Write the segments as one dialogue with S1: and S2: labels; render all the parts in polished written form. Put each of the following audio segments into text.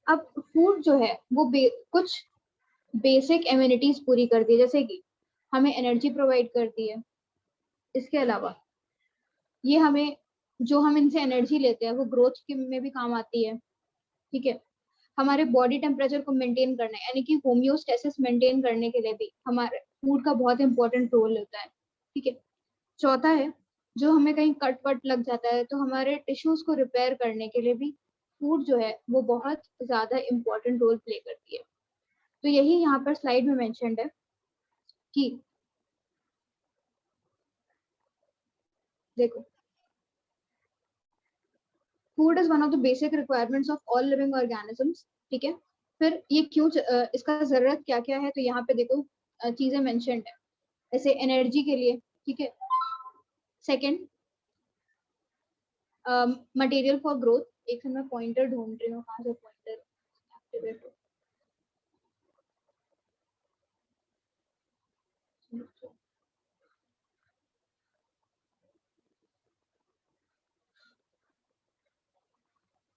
S1: अब फूड जो है वो कुछ बेसिक एम्यूनिटीज पूरी करती है, जैसे कि हमें एनर्जी प्रोवाइड करती है। इसके अलावा ये हमें, जो हम इनसे एनर्जी लेते हैं वो ग्रोथ के में भी काम आती है। ठीक है, हमारे बॉडी टेम्परेचर को मेंटेन करना है, यानी कि होम्योस्टेसिस मेंटेन करने के लिए भी हमारे फूड का बहुत इंपॉर्टेंट रोल होता है। ठीक है, चौथा है, जो हमें कहीं कट वट लग जाता है तो हमारे टिश्यूज को रिपेयर करने के लिए भी फूड जो है वो बहुत ज्यादा इंपॉर्टेंट रोल प्ले करती है। तो यही यहाँ पर स्लाइड में मेंशन्ड है कि देखो, food is one of the basic requirements of all living organisms. ठीक है, फिर ये क्यों इसका जरूरत क्या क्या है, तो यहाँ पे देखो चीजें मेंशन्ड है, जैसे एनर्जी के लिए। ठीक है, सेकंड, मटेरियल फॉर ग्रोथ। एक मैं पॉइंटर ढूंढ रही हूँ, कहाँ से पॉइंटर एक्टिवेट हो।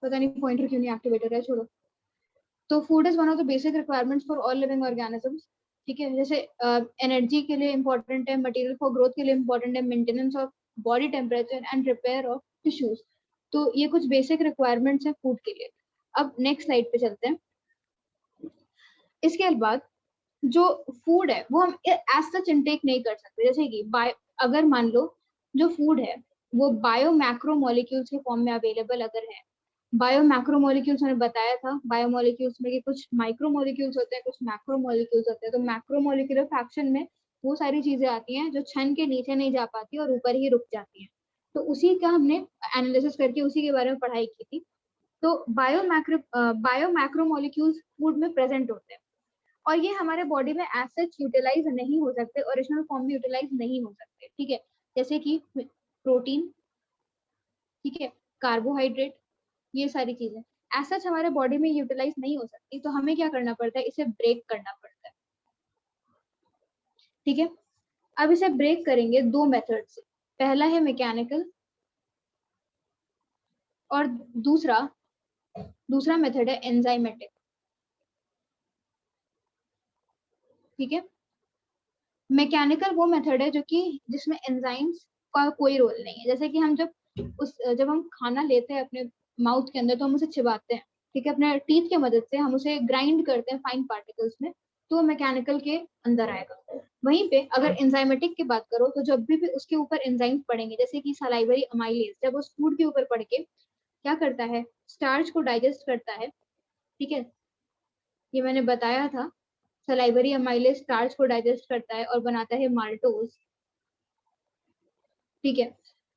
S1: पता नहीं पॉइंटर क्यों नहीं एक्टिवेटेड है, छोड़ो। तो food is one of the basic requirements for all living organisms. ठीक है, जैसे एनर्जी के लिए इंपॉर्टेंट है, मटेरियल फॉर ग्रोथ के लिए इंपॉर्टेंट है, maintenance of body temperature and repair of tissues. तो ये कुछ बेसिक रिक्वायरमेंट्स है फूड के लिए। अब नेक्स्ट स्लाइड पे चलते हैं। इसके बाद जो फूड है वो हम एज सच इनटेक नहीं कर सकते, जैसे कि अगर मान लो जो फूड है वो बायो मैक्रो मॉलिक्यूल्स के फॉर्म में अवेलेबल अगर है। बायो मैक्रो मॉलिक्यूल्स मैंने बताया था, बायो मॉलिक्यूल्स में कि कुछ माइक्रो मॉलिक्यूल्स होते हैं, कुछ मैक्रो मॉलिक्यूल्स होते हैं। तो मैक्रो मॉलिक्यूलर फ्रैक्शन में वो सारी चीजें आती हैं जो छन के नीचे नहीं जा पाती और ऊपर ही रुक जाती हैं। तो उसी का हमने एनालिसिस करके उसी के बारे में पढ़ाई की थी। तो बायो मैक्रो मॉलिक्यूल्स फूड में प्रेजेंट होते हैं, और ये हमारे बॉडी में एज सच यूटिलाइज नहीं हो सकते, ओरिजिनल फॉर्म में यूटिलाइज नहीं हो सकते। ठीक है, जैसे कि प्रोटीन, ठीक है, कार्बोहाइड्रेट, ये सारी चीजें एज सच हमारे बॉडी में यूटिलाइज नहीं हो सकती। तो हमें क्या करना पड़ता है, इसे ब्रेक करना पड़ता है। ठीक है, अब इसे ब्रेक करेंगे दो मेथड से। पहला है मैकेनिकल, और दूसरा दूसरा मेथड है एंजाइमेटिक। ठीक है, मैकेनिकल वो मेथड है जो कि जिसमें एंजाइम्स का कोई रोल नहीं है। जैसे कि हम जब हम खाना लेते हैं अपने माउथ के अंदर तो हम उसे चिबाते हैं। ठीक है, अपने टीथ की मदद से हम उसे ग्राइंड करते हैं फाइन पार्टिकल्स में, तो मैकेनिकल के अंदर आएगा। वहीं पे अगर एंजाइमेटिक की बात करो तो जब भी उसके ऊपर एंजाइम्स पड़ेंगे, जैसे कि सलाइवरी अमाइलेज, जब उस फूड के ऊपर पड़ के क्या करता है, स्टार्च को डाइजेस्ट करता है। ठीक है, ये मैंने बताया था, सलाइवरी अमाइलेज स्टार्च को डाइजेस्ट करता है और बनाता है माल्टोज। ठीक है,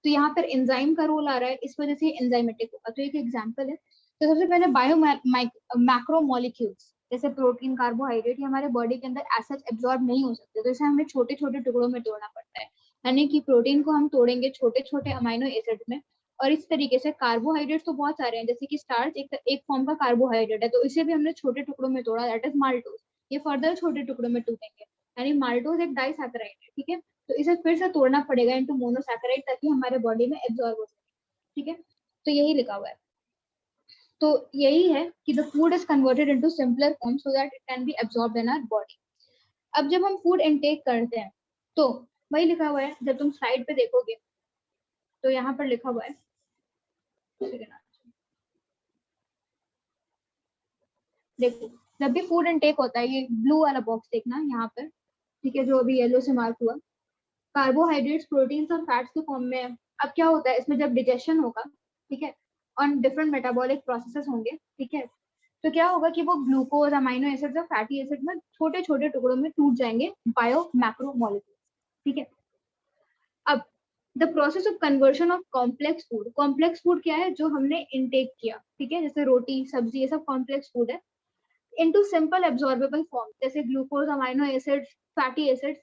S1: तो यहाँ पर एंजाइम का रोल आ रहा है, इस वजह से एंजाइमेटिक होगा। तो एक एग्जांपल है, तो सबसे पहले बायो मैक्रो मॉलिक्यूल्स जैसे प्रोटीन, कार्बोहाइड्रेट, ये हमारे बॉडी के अंदर एज सच एब्जॉर्ब नहीं हो सकते, तो इसे हमें छोटे छोटे टुकड़ों में तोड़ना पड़ता है। यानी कि प्रोटीन को हम तोड़ेंगे छोटे छोटे अमाइनो एसिड में, और इस तरीके से कार्बोहाइड्रेट तो बहुत सारे हैं, जैसे कि स्टार्च एक फॉर्म का कार्बोहाइड्रेट है, तो इसे भी हमने छोटे टुकड़ों में तोड़ा, दैट इज माल्टोज। ये फर्दर छोटे टुकड़ों में टूटेंगे, यानी माल्टोज एक डाइसैकेराइड है। ठीक है, तो इसे फिर से तोड़ना पड़ेगा इनटू मोनोसैकेराइड ताकि हमारे बॉडी में एब्जॉर्ब हो सके। ठीक है, तो यही लिखा हुआ है। तो यही है कि the food is converted into simpler form so that it can be absorbed in our body. अब जब हम फूड इनटेक करते हैं तो वही लिखा हुआ है, जब तुम स्लाइड पे देखोगे तो यहाँ पर लिखा हुआ है, देखो, जब भी फूड इनटेक होता है, ये ब्लू वाला बॉक्स देखना यहाँ पर, ठीक है, जो अभी येलो से मार्क हुआ, कार्बोहाइड्रेट्स, प्रोटीन्स और फैट्स के फॉर्म में है। अब क्या होता है इसमें, जब डिजेशन होगा, ठीक है, और डिफरेंट मेटाबॉलिक प्रोसेसेस होंगे, ठीक है, तो क्या होगा कि वो ग्लूकोज, अमाइनो एसिड्स और फैटी एसिड में छोटे छोटे टुकड़ों में टूट जाएंगे, बायो मैक्रो मॉलिक्यूल। ठीक है, अब the process of conversion of complex food, complex food क्या है, जो हमने इनटेक किया, ठीक है, जैसे रोटी, सब्जी, ये सब कॉम्प्लेक्स फूड है, इनटू सिंपल एब्जॉर्बेबल फॉर्म, जैसे glucose, amino acids, fatty acids,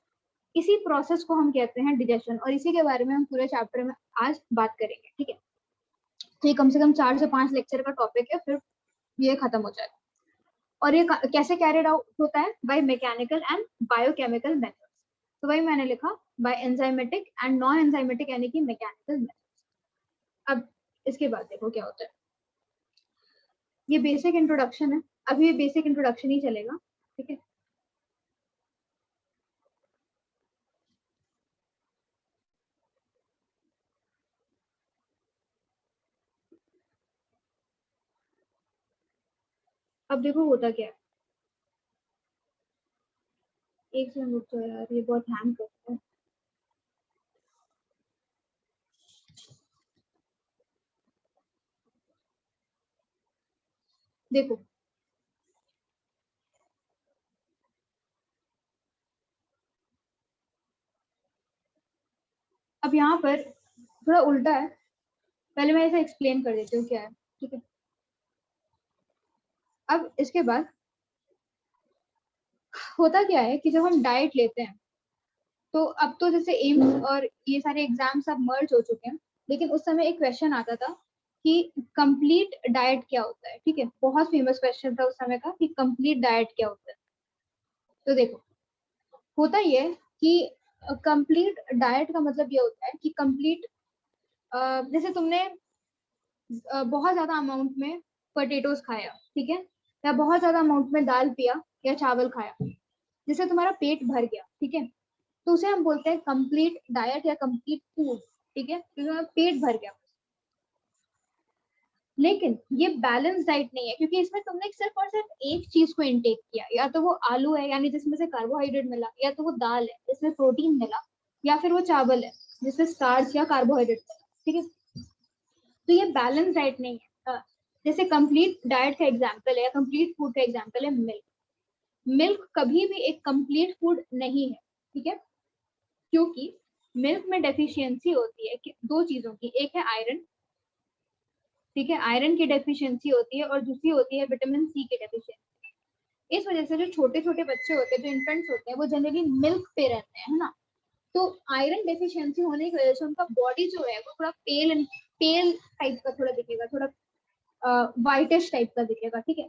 S1: इसी प्रोसेस को हम कहते हैं डिजेशन, और इसी के बारे में हम पूरे चैप्टर में आज बात करेंगे। ठीक है, तो ये कम से कम 4 से 5 लेक्चर का टॉपिक है, फिर ये खत्म हो जाएगा। और ये कैसे कैरिड आउट होता है, by mechanical and biochemical methods. तो वही मैंने लिखा, by enzymatic and non enzymatic, यानी कि मैकेनिकल मेथड्स। अब इसके बाद देखो क्या होता है, ये बेसिक इंट्रोडक्शन है, अभी ये बेसिक इंट्रोडक्शन ही चलेगा, ठीक है। अब देखो होता क्या है, एक सेकंड रुक जाओ यार, ये बहुत हैंग करता है। देखो अब यहाँ पर थोड़ा उल्टा है, पहले मैं इसे एक्सप्लेन कर देती हूँ क्या है, ठीक है। अब इसके बाद होता क्या है कि जब हम डाइट लेते हैं, तो अब तो जैसे एम्स और ये सारे एग्जाम्स अब मर्ज हो चुके हैं, लेकिन उस समय एक क्वेश्चन आता था कि कंप्लीट डाइट क्या होता है, ठीक है। बहुत फेमस क्वेश्चन था उस समय का कि कंप्लीट डाइट क्या होता है। तो देखो होता ये है कि कंप्लीट डाइट का मतलब ये होता है कि कंप्लीट, जैसे तुमने बहुत ज्यादा अमाउंट में पोटेटोज खाया, ठीक है, या बहुत ज्यादा अमाउंट में दाल पिया या चावल खाया, जिससे तुम्हारा पेट भर गया, ठीक है, तो उसे हम बोलते हैं कंप्लीट डाइट या कंप्लीट फूड, ठीक है, क्योंकि तुम्हारा पेट भर गया। लेकिन ये बैलेंस डाइट नहीं है, क्योंकि इसमें तुमने सिर्फ और सिर्फ एक चीज को इनटेक किया, या तो वो आलू है यानी जिसमें से कार्बोहाइड्रेट मिला, या तो वो दाल है जिसमें प्रोटीन मिला, या फिर वो चावल है जिसमें स्टार्च या कार्बोहाइड्रेट मिला, ठीक है। तो ये बैलेंस डाइट नहीं है। जैसे कंप्लीट डाइट का एग्जाम्पल है या कंप्लीट फूड का एग्जाम्पल है मिल्क। मिल्क कभी भी एक कंप्लीट फूड नहीं है, ठीक है, क्योंकि मिल्क में डेफिशिएंसी होती है कि दो चीजों की, एक है आयरन, ठीक है, आयरन की डेफिशिएंसी होती है, और दूसरी होती है विटामिन सी की डेफिशिएंसी। इस वजह से जो छोटे छोटे बच्चे होते हैं, जो इन्फेंट्स होते हैं, वो जनरली मिल्क पे रहते हैं, है ना। तो आयरन डेफिशिएंसी होने की वजह से उनका बॉडी जो है वो थोड़ा पेल पेल टाइप का थोड़ा दिखेगा, थोड़ा वाइटिश टाइप का दिखेगा, ठीक है।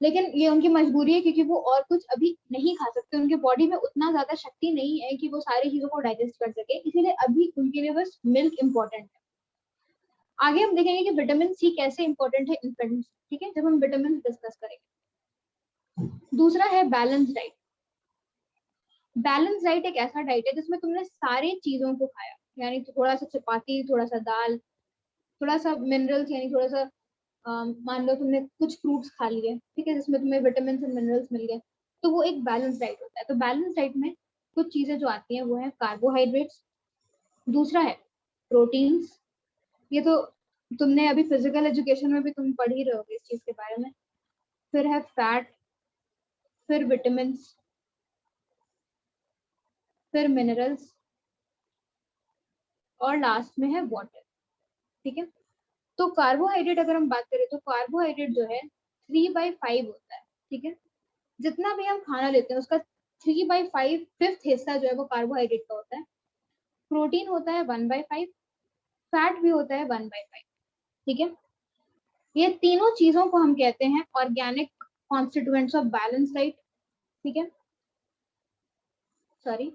S1: लेकिन ये उनकी मजबूरी है, क्योंकि वो और कुछ अभी नहीं खा सकते, उनके बॉडी में उतना ज्यादा शक्ति नहीं है कि वो सारी चीजों को डाइजेस्ट कर सके, इसीलिए अभी उनके लिए बस मिल्क इम्पोर्टेंट है। आगे हम देखेंगे कि विटामिन सी कैसे इंपॉर्टेंट है इन्फेंट्स, ठीक है, जब हम विटामिन डिस्कस करेंगे। दूसरा है बैलेंस डाइट। बैलेंस डाइट एक ऐसा डाइट है जिसमें तुमने सारी चीजों को खाया, यानी थोड़ा सा चपाती, थोड़ा सा दाल, थोड़ा सा मिनरल्स, यानी थोड़ा सा मान लो तुमने कुछ फ्रूट्स खा लिए, ठीक है, जिसमें तुम्हें विटामिन और मिनरल्स मिल गए, तो वो एक बैलेंस डाइट होता है। तो बैलेंस डाइट में कुछ चीजें जो आती हैं वो है कार्बोहाइड्रेट्स, दूसरा है प्रोटीन्स, ये तो तुमने अभी फिजिकल एजुकेशन में भी तुम पढ़ ही रहोगे इस चीज के बारे में, फिर है फैट, फिर विटामिन, फिर मिनरल्स, और लास्ट में है वाटर, ठीक है। तो कार्बोहाइड्रेट अगर हम बात करें तो कार्बोहाइड्रेट जो है 3/5 होता है, ठीक है। जितना भी हम खाना लेते हैं उसका 3/5 फिफ्थ हिस्सा जो है वो कार्बोहाइड्रेट का होता है। प्रोटीन होता है 1/5, फैट भी होता है 1/5, ठीक है। ये तीनों चीजों को हम कहते हैं organic constituents of balance diet, ठीक है, सॉरी,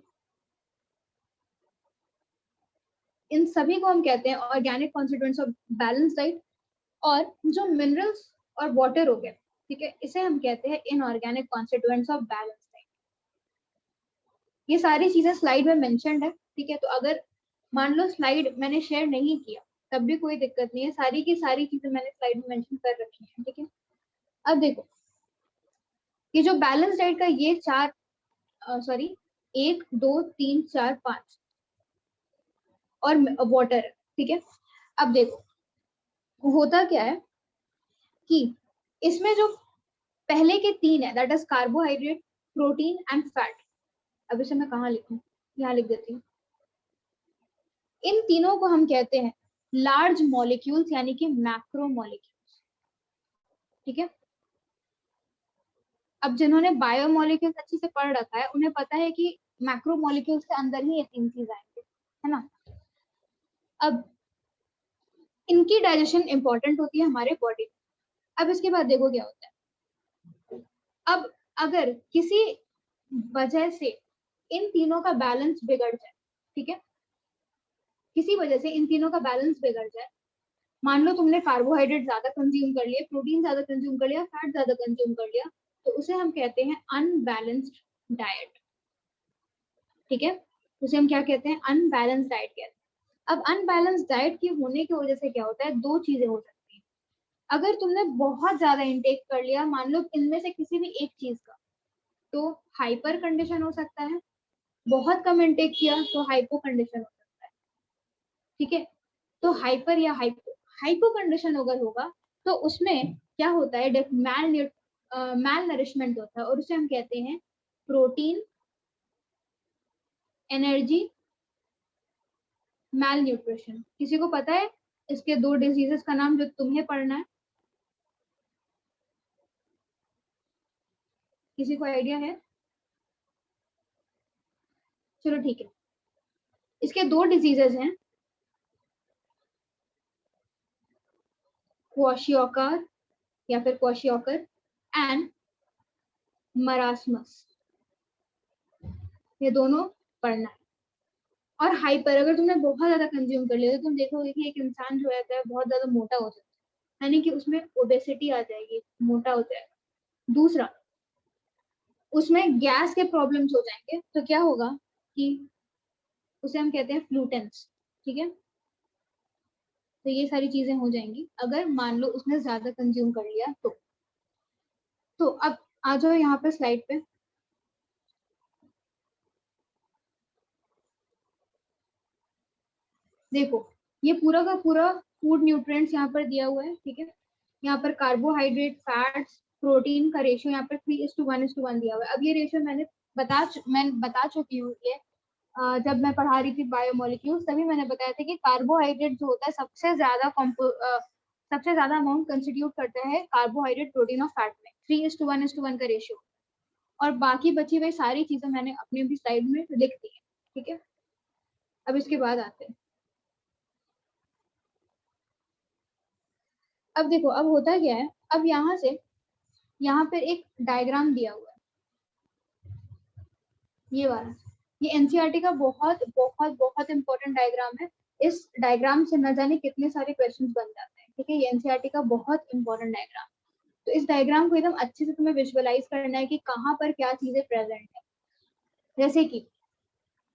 S1: इन सभी को हम कहते हैं organic constituents of balance diet. और जो मिनरल्स और वाटर हो गया, ठीक है, इसे हम कहते हैं inorganic constituents of balance diet. ये सारी चीजें स्लाइड में मेंशन्ड है, ठीक है। तो अगर मान लो स्लाइड मैंने शेयर नहीं किया तब भी कोई दिक्कत नहीं है, सारी की सारी चीजें मैंने स्लाइड में मेंशन कर रखी है, ठीक है। अब देखो ये जो बैलेंस डाइट का ये चार, सॉरी, 1 2 3 4 5 और वाटर, ठीक है। अब देखो होता क्या है कि इसमें जो पहले के तीन है, that is carbohydrate, protein and fat. अब इसे मैं कहाँ लिखूं, यहाँ लिख देती हूँ। इन तीनों को हम कहते हैं लार्ज मॉलिक्यूल्स यानी कि मैक्रो मॉलिक्यूल्स, ठीक है। अब जिन्होंने बायोमोलिक्यूल्स अच्छे से पढ़ रखा है उन्हें पता है कि मैक्रो मॉलिक्यूल्स के अंदर ही ये तीन चीज आएंगे, है ना। अब इनकी डाइजेशन इंपॉर्टेंट होती है हमारे बॉडी में। अब इसके बाद देखो क्या होता है। अब अगर किसी वजह से इन तीनों का बैलेंस बिगड़ जाए, ठीक है, किसी वजह से इन तीनों का बैलेंस बिगड़ जाए, मान लो तुमने कार्बोहाइड्रेट ज्यादा कंज्यूम कर लिया, प्रोटीन ज्यादा कंज्यूम कर लिया, फैट ज्यादा कंज्यूम कर लिया, तो उसे हम कहते हैं अनबैलेंस्ड डाइट। ठीक है, उसे हम क्या कहते हैं? अनबैलेंस्ड डाइट कहते हैं। अब अनबैलेंस डाइट के होने की वजह से क्या होता है, दो चीजें हो सकती हैं। अगर तुमने बहुत ज्यादा इंटेक कर लिया, मान लो इनमें से किसी भी एक चीज का, तो हाइपर कंडीशन हो सकता है। बहुत कम इंटेक किया तो हाइपो कंडीशन हो सकता है। ठीक है, तो हाइपर या हाइपो हाइपो कंडीशन अगर होगा तो उसमें क्या होता है, मैल नरिशमेंट होता है, और उसे हम कहते हैं प्रोटीन एनर्जी मैल न्यूट्रिशन। किसी को पता है इसके दो डिजीजेस का नाम जो तुम्हें पढ़ना है? किसी को आइडिया है? चलो ठीक है, इसके दो डिजीजेस हैं, क्वाशियोकर या फिर क्वाशियोकर एंड मरासमस। ये दोनों पढ़ना है। और हाइपर, अगर तुमने बहुत ज्यादा कंज्यूम कर लिया तो तुम देखोगे कि एक इंसान जो रहता है बहुत ज्यादा मोटा हो सकता है, यानी कि उसमें ओबेसिटी आ जाएगी, मोटा हो जाएगा। दूसरा, उसमें गैस के प्रॉब्लम्स हो जाएंगे, तो क्या होगा कि उसे हम कहते हैं फ्लूटेंस। ठीक है, तो ये सारी चीजें हो जाएंगी अगर मान लो उसने ज्यादा कंज्यूम कर लिया तो अब आ जाओ यहाँ पे स्लाइड पे। देखो, ये पूरा का पूरा फूड न्यूट्रिएंट्स यहाँ पर दिया हुआ है। ठीक है, यहाँ पर कार्बोहाइड्रेट, फैट्स, प्रोटीन का रेशियो यहाँ पर 3:1:1 दिया हुआ है। अब ये रेशियो मैं बता चुकी हूँ ये, जब मैं पढ़ा रही थी बायोमोलिक्यूल्स तभी मैंने बताया था कि कार्बोहाइड्रेट जो होता है सबसे ज्यादा अमाउंट कंस्टिट्यूट करता है कार्बोहाइड्रेट, प्रोटीन और फैट में, 3:1:1 का रेशियो। और बाकी बची हुई सारी चीजें मैंने अपनी भी स्लाइड में लिख दी है। ठीक है, अब इसके बाद आते हैं। अब देखो, अब होता क्या है, अब यहाँ से यहाँ पर एक डायग्राम दिया हुआ है, ये वाला। ये एनसीईआरटी का बहुत बहुत बहुत इंपॉर्टेंट डायग्राम है। इस डायग्राम से न जाने कितने सारे क्वेश्चंस बन जाते हैं। ठीक है, ये एनसीईआरटी का बहुत इंपॉर्टेंट डायग्राम। तो इस डायग्राम को एकदम अच्छे से तुम्हें विजुअलाइज करना है कि कहाँ पर क्या चीजें प्रेजेंट है। जैसे कि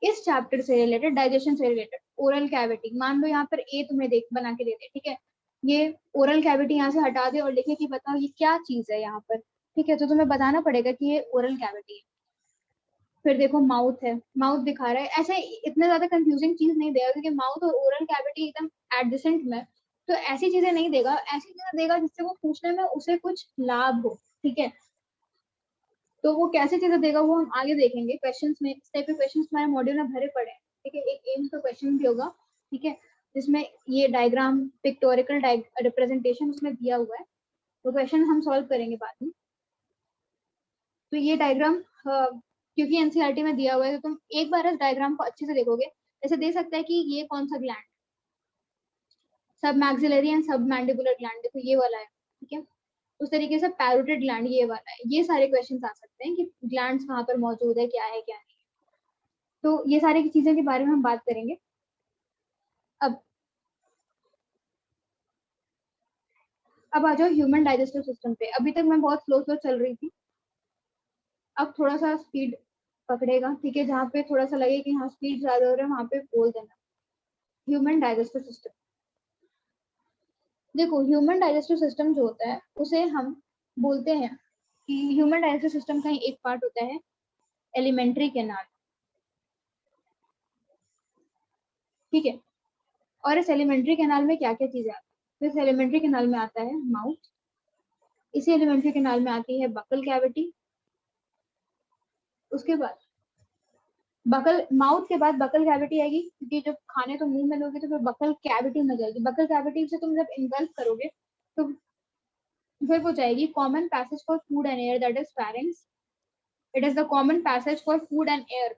S1: इस चैप्टर से रिलेटेड, डाइजेशन से रिलेटेड, ओरल कैविटी, मान लो यहाँ पर ए तुम्हें देख बना के देते। ठीक है, ये ओरल कैविटी यहाँ से हटा दे और लिखे कि बताओ ये क्या चीज है यहाँ पर। ठीक है, तो तुम्हें बताना पड़ेगा कि ये ओरल कैविटी है। फिर देखो माउथ है, माउथ दिखा रहा है। ऐसे इतने ज्यादा कंफ्यूजिंग चीज नहीं देगा, क्योंकि माउथ और ओरल कैविटी एकदम एडजेसेंट में, तो ऐसी चीजें नहीं देगा। ऐसी चीजें देगा जिससे वो पूछने में उसे कुछ लाभ हो। ठीक है, तो वो कैसे चीजें देगा वो हम आगे देखेंगे क्वेश्चंस में। इस टाइप के क्वेश्चंस हमारे मॉड्यूल में भरे पड़े हैं। ठीक है, एक एम्स का क्वेश्चन भी होगा। ठीक है, जिसमें ये डायग्राम, पिक्टोरिकल रिप्रेजेंटेशन उसमें दिया हुआ है, तो क्वेश्चन हम सॉल्व करेंगे बाद में। तो ये डायग्राम क्योंकि एनसीईआरटी में दिया हुआ है, तो तुम एक बार इस डायग्राम को अच्छे से देखोगे। ऐसे दे सकता है कि ये कौन सा ग्लैंड, सब मैक्सिलरी एंड सब मैंडिबुलर ग्लैंड, देखो ये वाला है। ठीक है, उस तरीके से पैरोटिड ग्लैंड ये वाला है। ये सारे क्वेश्चंस आ सकते हैं कि ग्लैंड्स कहाँ पर मौजूद है, क्या है क्या नहीं। तो ये सारी चीजें के बारे में हम बात करेंगे। अब अब आ जाओ ह्यूमन डाइजेस्टिव सिस्टम पे। अभी तक मैं बहुत स्लो स्लो चल रही थी, अब थोड़ा सा स्पीड पकड़ेगा। ठीक है, जहाँ पे थोड़ा सा लगे कि हाँ स्पीड ज्यादा हो रहा है वहां पे बोल देना। ह्यूमन डाइजेस्टिव सिस्टम, देखो ह्यूमन डाइजेस्टिव सिस्टम जो होता है उसे हम बोलते हैं कि ह्यूमन डाइजेस्टिव सिस्टम का ही एक पार्ट होता है एलिमेंट्री कैनाल। ठीक है, और इस एलिमेंट्री कैनाल में क्या क्या चीजें आती है? तो इस एलिमेंट्री कैनाल में आता है माउथ, इसी एलिमेंट्री कैनाल में आती है बकल कैविटी, उसके बाद बकल, माउथ के बाद बकल कैविटी आएगी, क्योंकि जब खाने तो मुंह में लोगे तो फिर बकल कैविटी में जाएगी। बकल कैविटी से तुम जब इनगल्फ करोगे तो फिर वो जाएगी common passage for food and air, that is pharynx. It is the common passage for food and air.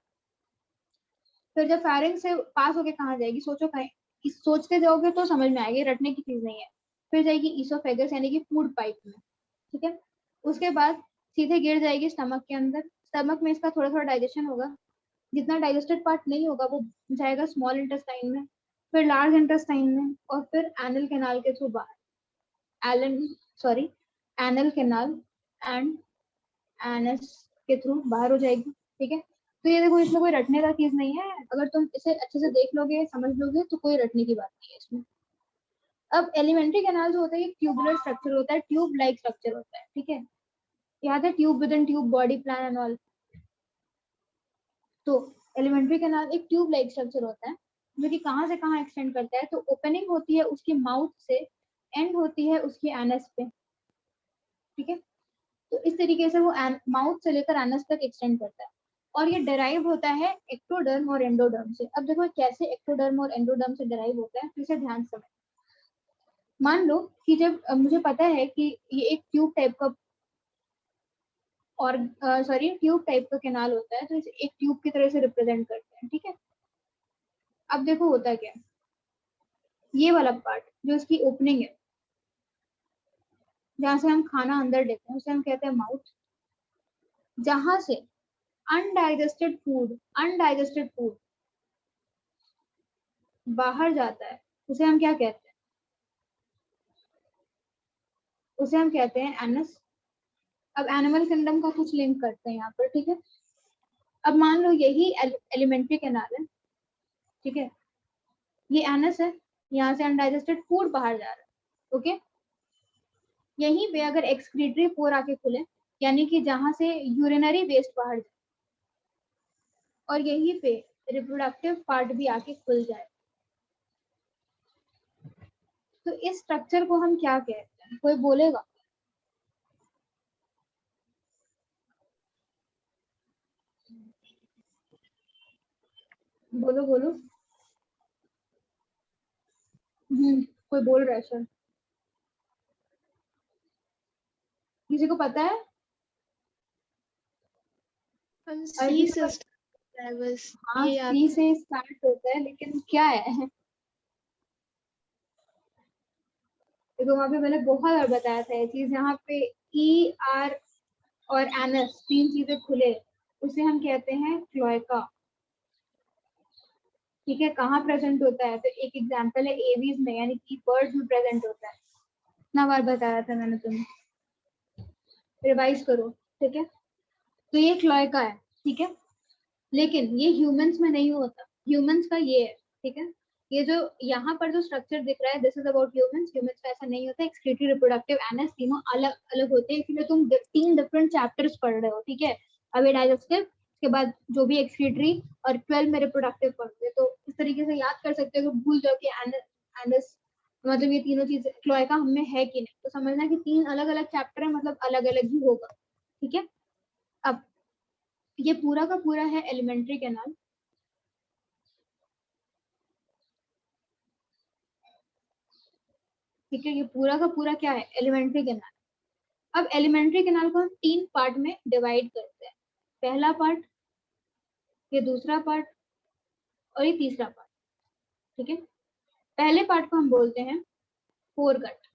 S1: फिर जब फेरिंग्स से पास होके कहाँ जाएगी, सोचो कहीं, सोचते जाओगे तो समझ में आएगी, रटने की चीज नहीं है। फिर जाएगी ईसोफेगस यानी कि फूड पाइप में। ठीक है, उसके बाद सीधे गिर जाएगी स्टमक के अंदर। स्टमक में इसका थोड़ा थोड़ा डाइजेशन होगा, जितना डाइजेस्टेड पार्ट नहीं होगा वो जाएगा स्मॉल इंटेस्टाइन में। फिर लार्ज इंटेस्टाइन में, और फिर एनल कैनाल के थ्रू बाहर, एनल कैनाल एंड एनएस के थ्रू बाहर हो जाएगी। ठीक है, तो ये देखो इसमें कोई रटने का चीज नहीं है, अगर तुम इसे अच्छे से देख लोगे समझ लोगे तो कोई रटने की बात नहीं है इसमें। अब एलिमेंट्री कैनाल जो होता है ये ट्यूबुलर स्ट्रक्चर होता है, ट्यूब लाइक स्ट्रक्चर होता है। ठीक है, यहाँ था tube with in tube body plan and all. तो एलिमेंट्री कैनाल एक ट्यूब लाइक स्ट्रक्चर होता है जो कि कहाँ से कहाँ एक्सटेंड करता है। तो ओपनिंग होती है उसकी माउथ से, एंड होती है उसकी एनस पे। ठीक है, तो इस तरीके से वो माउथ से लेकर एनस तक एक्सटेंड करता है, और ये डेराइव होता है एक्टोडर्म और एंडोडर्म से। अब देखो कैसे एक्टोडर्म और एंडोडर्म से डेराइव होता है, तो इसे ध्यान से समझ। मान लो कि जब मुझे पता है कि ये एक ट्यूब टाइप का, और सॉरी ट्यूब टाइप का कैनाल होता है, तो इसे एक ट्यूब की तरह से रिप्रेजेंट करते हैं। ठीक है, अब देखो होता क्या है, ये वाला पार्ट जो इसकी ओपनिंग है, जहां से हम खाना अंदर लेते हैं उसे हम कहते हैं माउथ। जहां से अनडाइजेस्टेड फूड बाहर जाता है उसे हम क्या कहते हैं, उसे हम कहते हैं एनस। अब एनिमल किंगडम का कुछ लिंक करते हैं यहाँ पर। ठीक है, अब मान लो यही एलिमेंट्री कैनाल है। ठीक है, ये एनस है, यहाँ से अनडाइजेस्टेड फूड बाहर जा रहा है। ओके, यहीं पे अगर एक्सक्रीटरी पोर आके खुले, यानी कि जहां से यूरिनरी वेस्ट बाहर जाए, और यहीं पे रिप्रोडक्टिव पार्ट भी आके खुल जाए, तो इस स्ट्रक्चर को हम क्या कहते हैं, कोई बोलेगा? बोलो बोलो। कोई बोल रहा है सर? किसी को पता है?
S2: सी
S1: किसी
S2: से
S1: को?
S2: start है बस
S1: हाँ,
S2: ये याद
S1: सी
S2: है।
S1: से स्टार्ट होता है, लेकिन क्या है? देखो वहां पे मैंने बहुत बार बताया था ये चीज, यहाँ पे ई आर और एनस तीन चीजें खुले, उसे हम कहते हैं क्लोएका। ठीक है, कहाँ प्रेजेंट होता है? तो एक एग्जांपल है एवीज में, यानी कि बर्ड्स में प्रेजेंट होता है। इतना बार बताया था मैंने, तुम्हें रिवाइज करो। ठीक है, तो ये क्लोएका है। ठीक है, लेकिन ये ह्यूमंस में नहीं होता, ह्यूमंस का ये है। ठीक है, ये जो यहाँ पर जो स्ट्रक्चर दिख रहा है, this is about humans. Humans का ऐसा नहीं होता, एक्सक्रीटरी, रिप्रोडक्टिव, एनस तीनों अलग अलग होते हैं, इसलिए तुम तीन डिफरेंट चैप्टर्स पढ़ रहे हो। ठीक है, अभी डाइजेस्टिव, उसके बाद जो भी एक्सक्रीटरी, और 12 में रिप्रोडक्टिव पढ़ते हैं। तो इस तरीके से याद कर सकते हो कि भूल जाओ कि एनस मतलब ये तीनों चीज क्लोएका हमें है कि नहीं, तो समझना कि तीन अलग अलग चैप्टर है, मतलब अलग अलग ही होगा। ठीक है, अब ये पूरा का पूरा है एलिमेंट्री कैनाल। ठीक है, ये पूरा का पूरा क्या है, एलिमेंट्री कैनाल। अब एलिमेंट्री कैनाल को हम तीन पार्ट में डिवाइड करते हैं, पहला पार्ट, ये दूसरा पार्ट, और ये तीसरा पार्ट। ठीक है, पहले पार्ट को हम बोलते हैं फोरगट,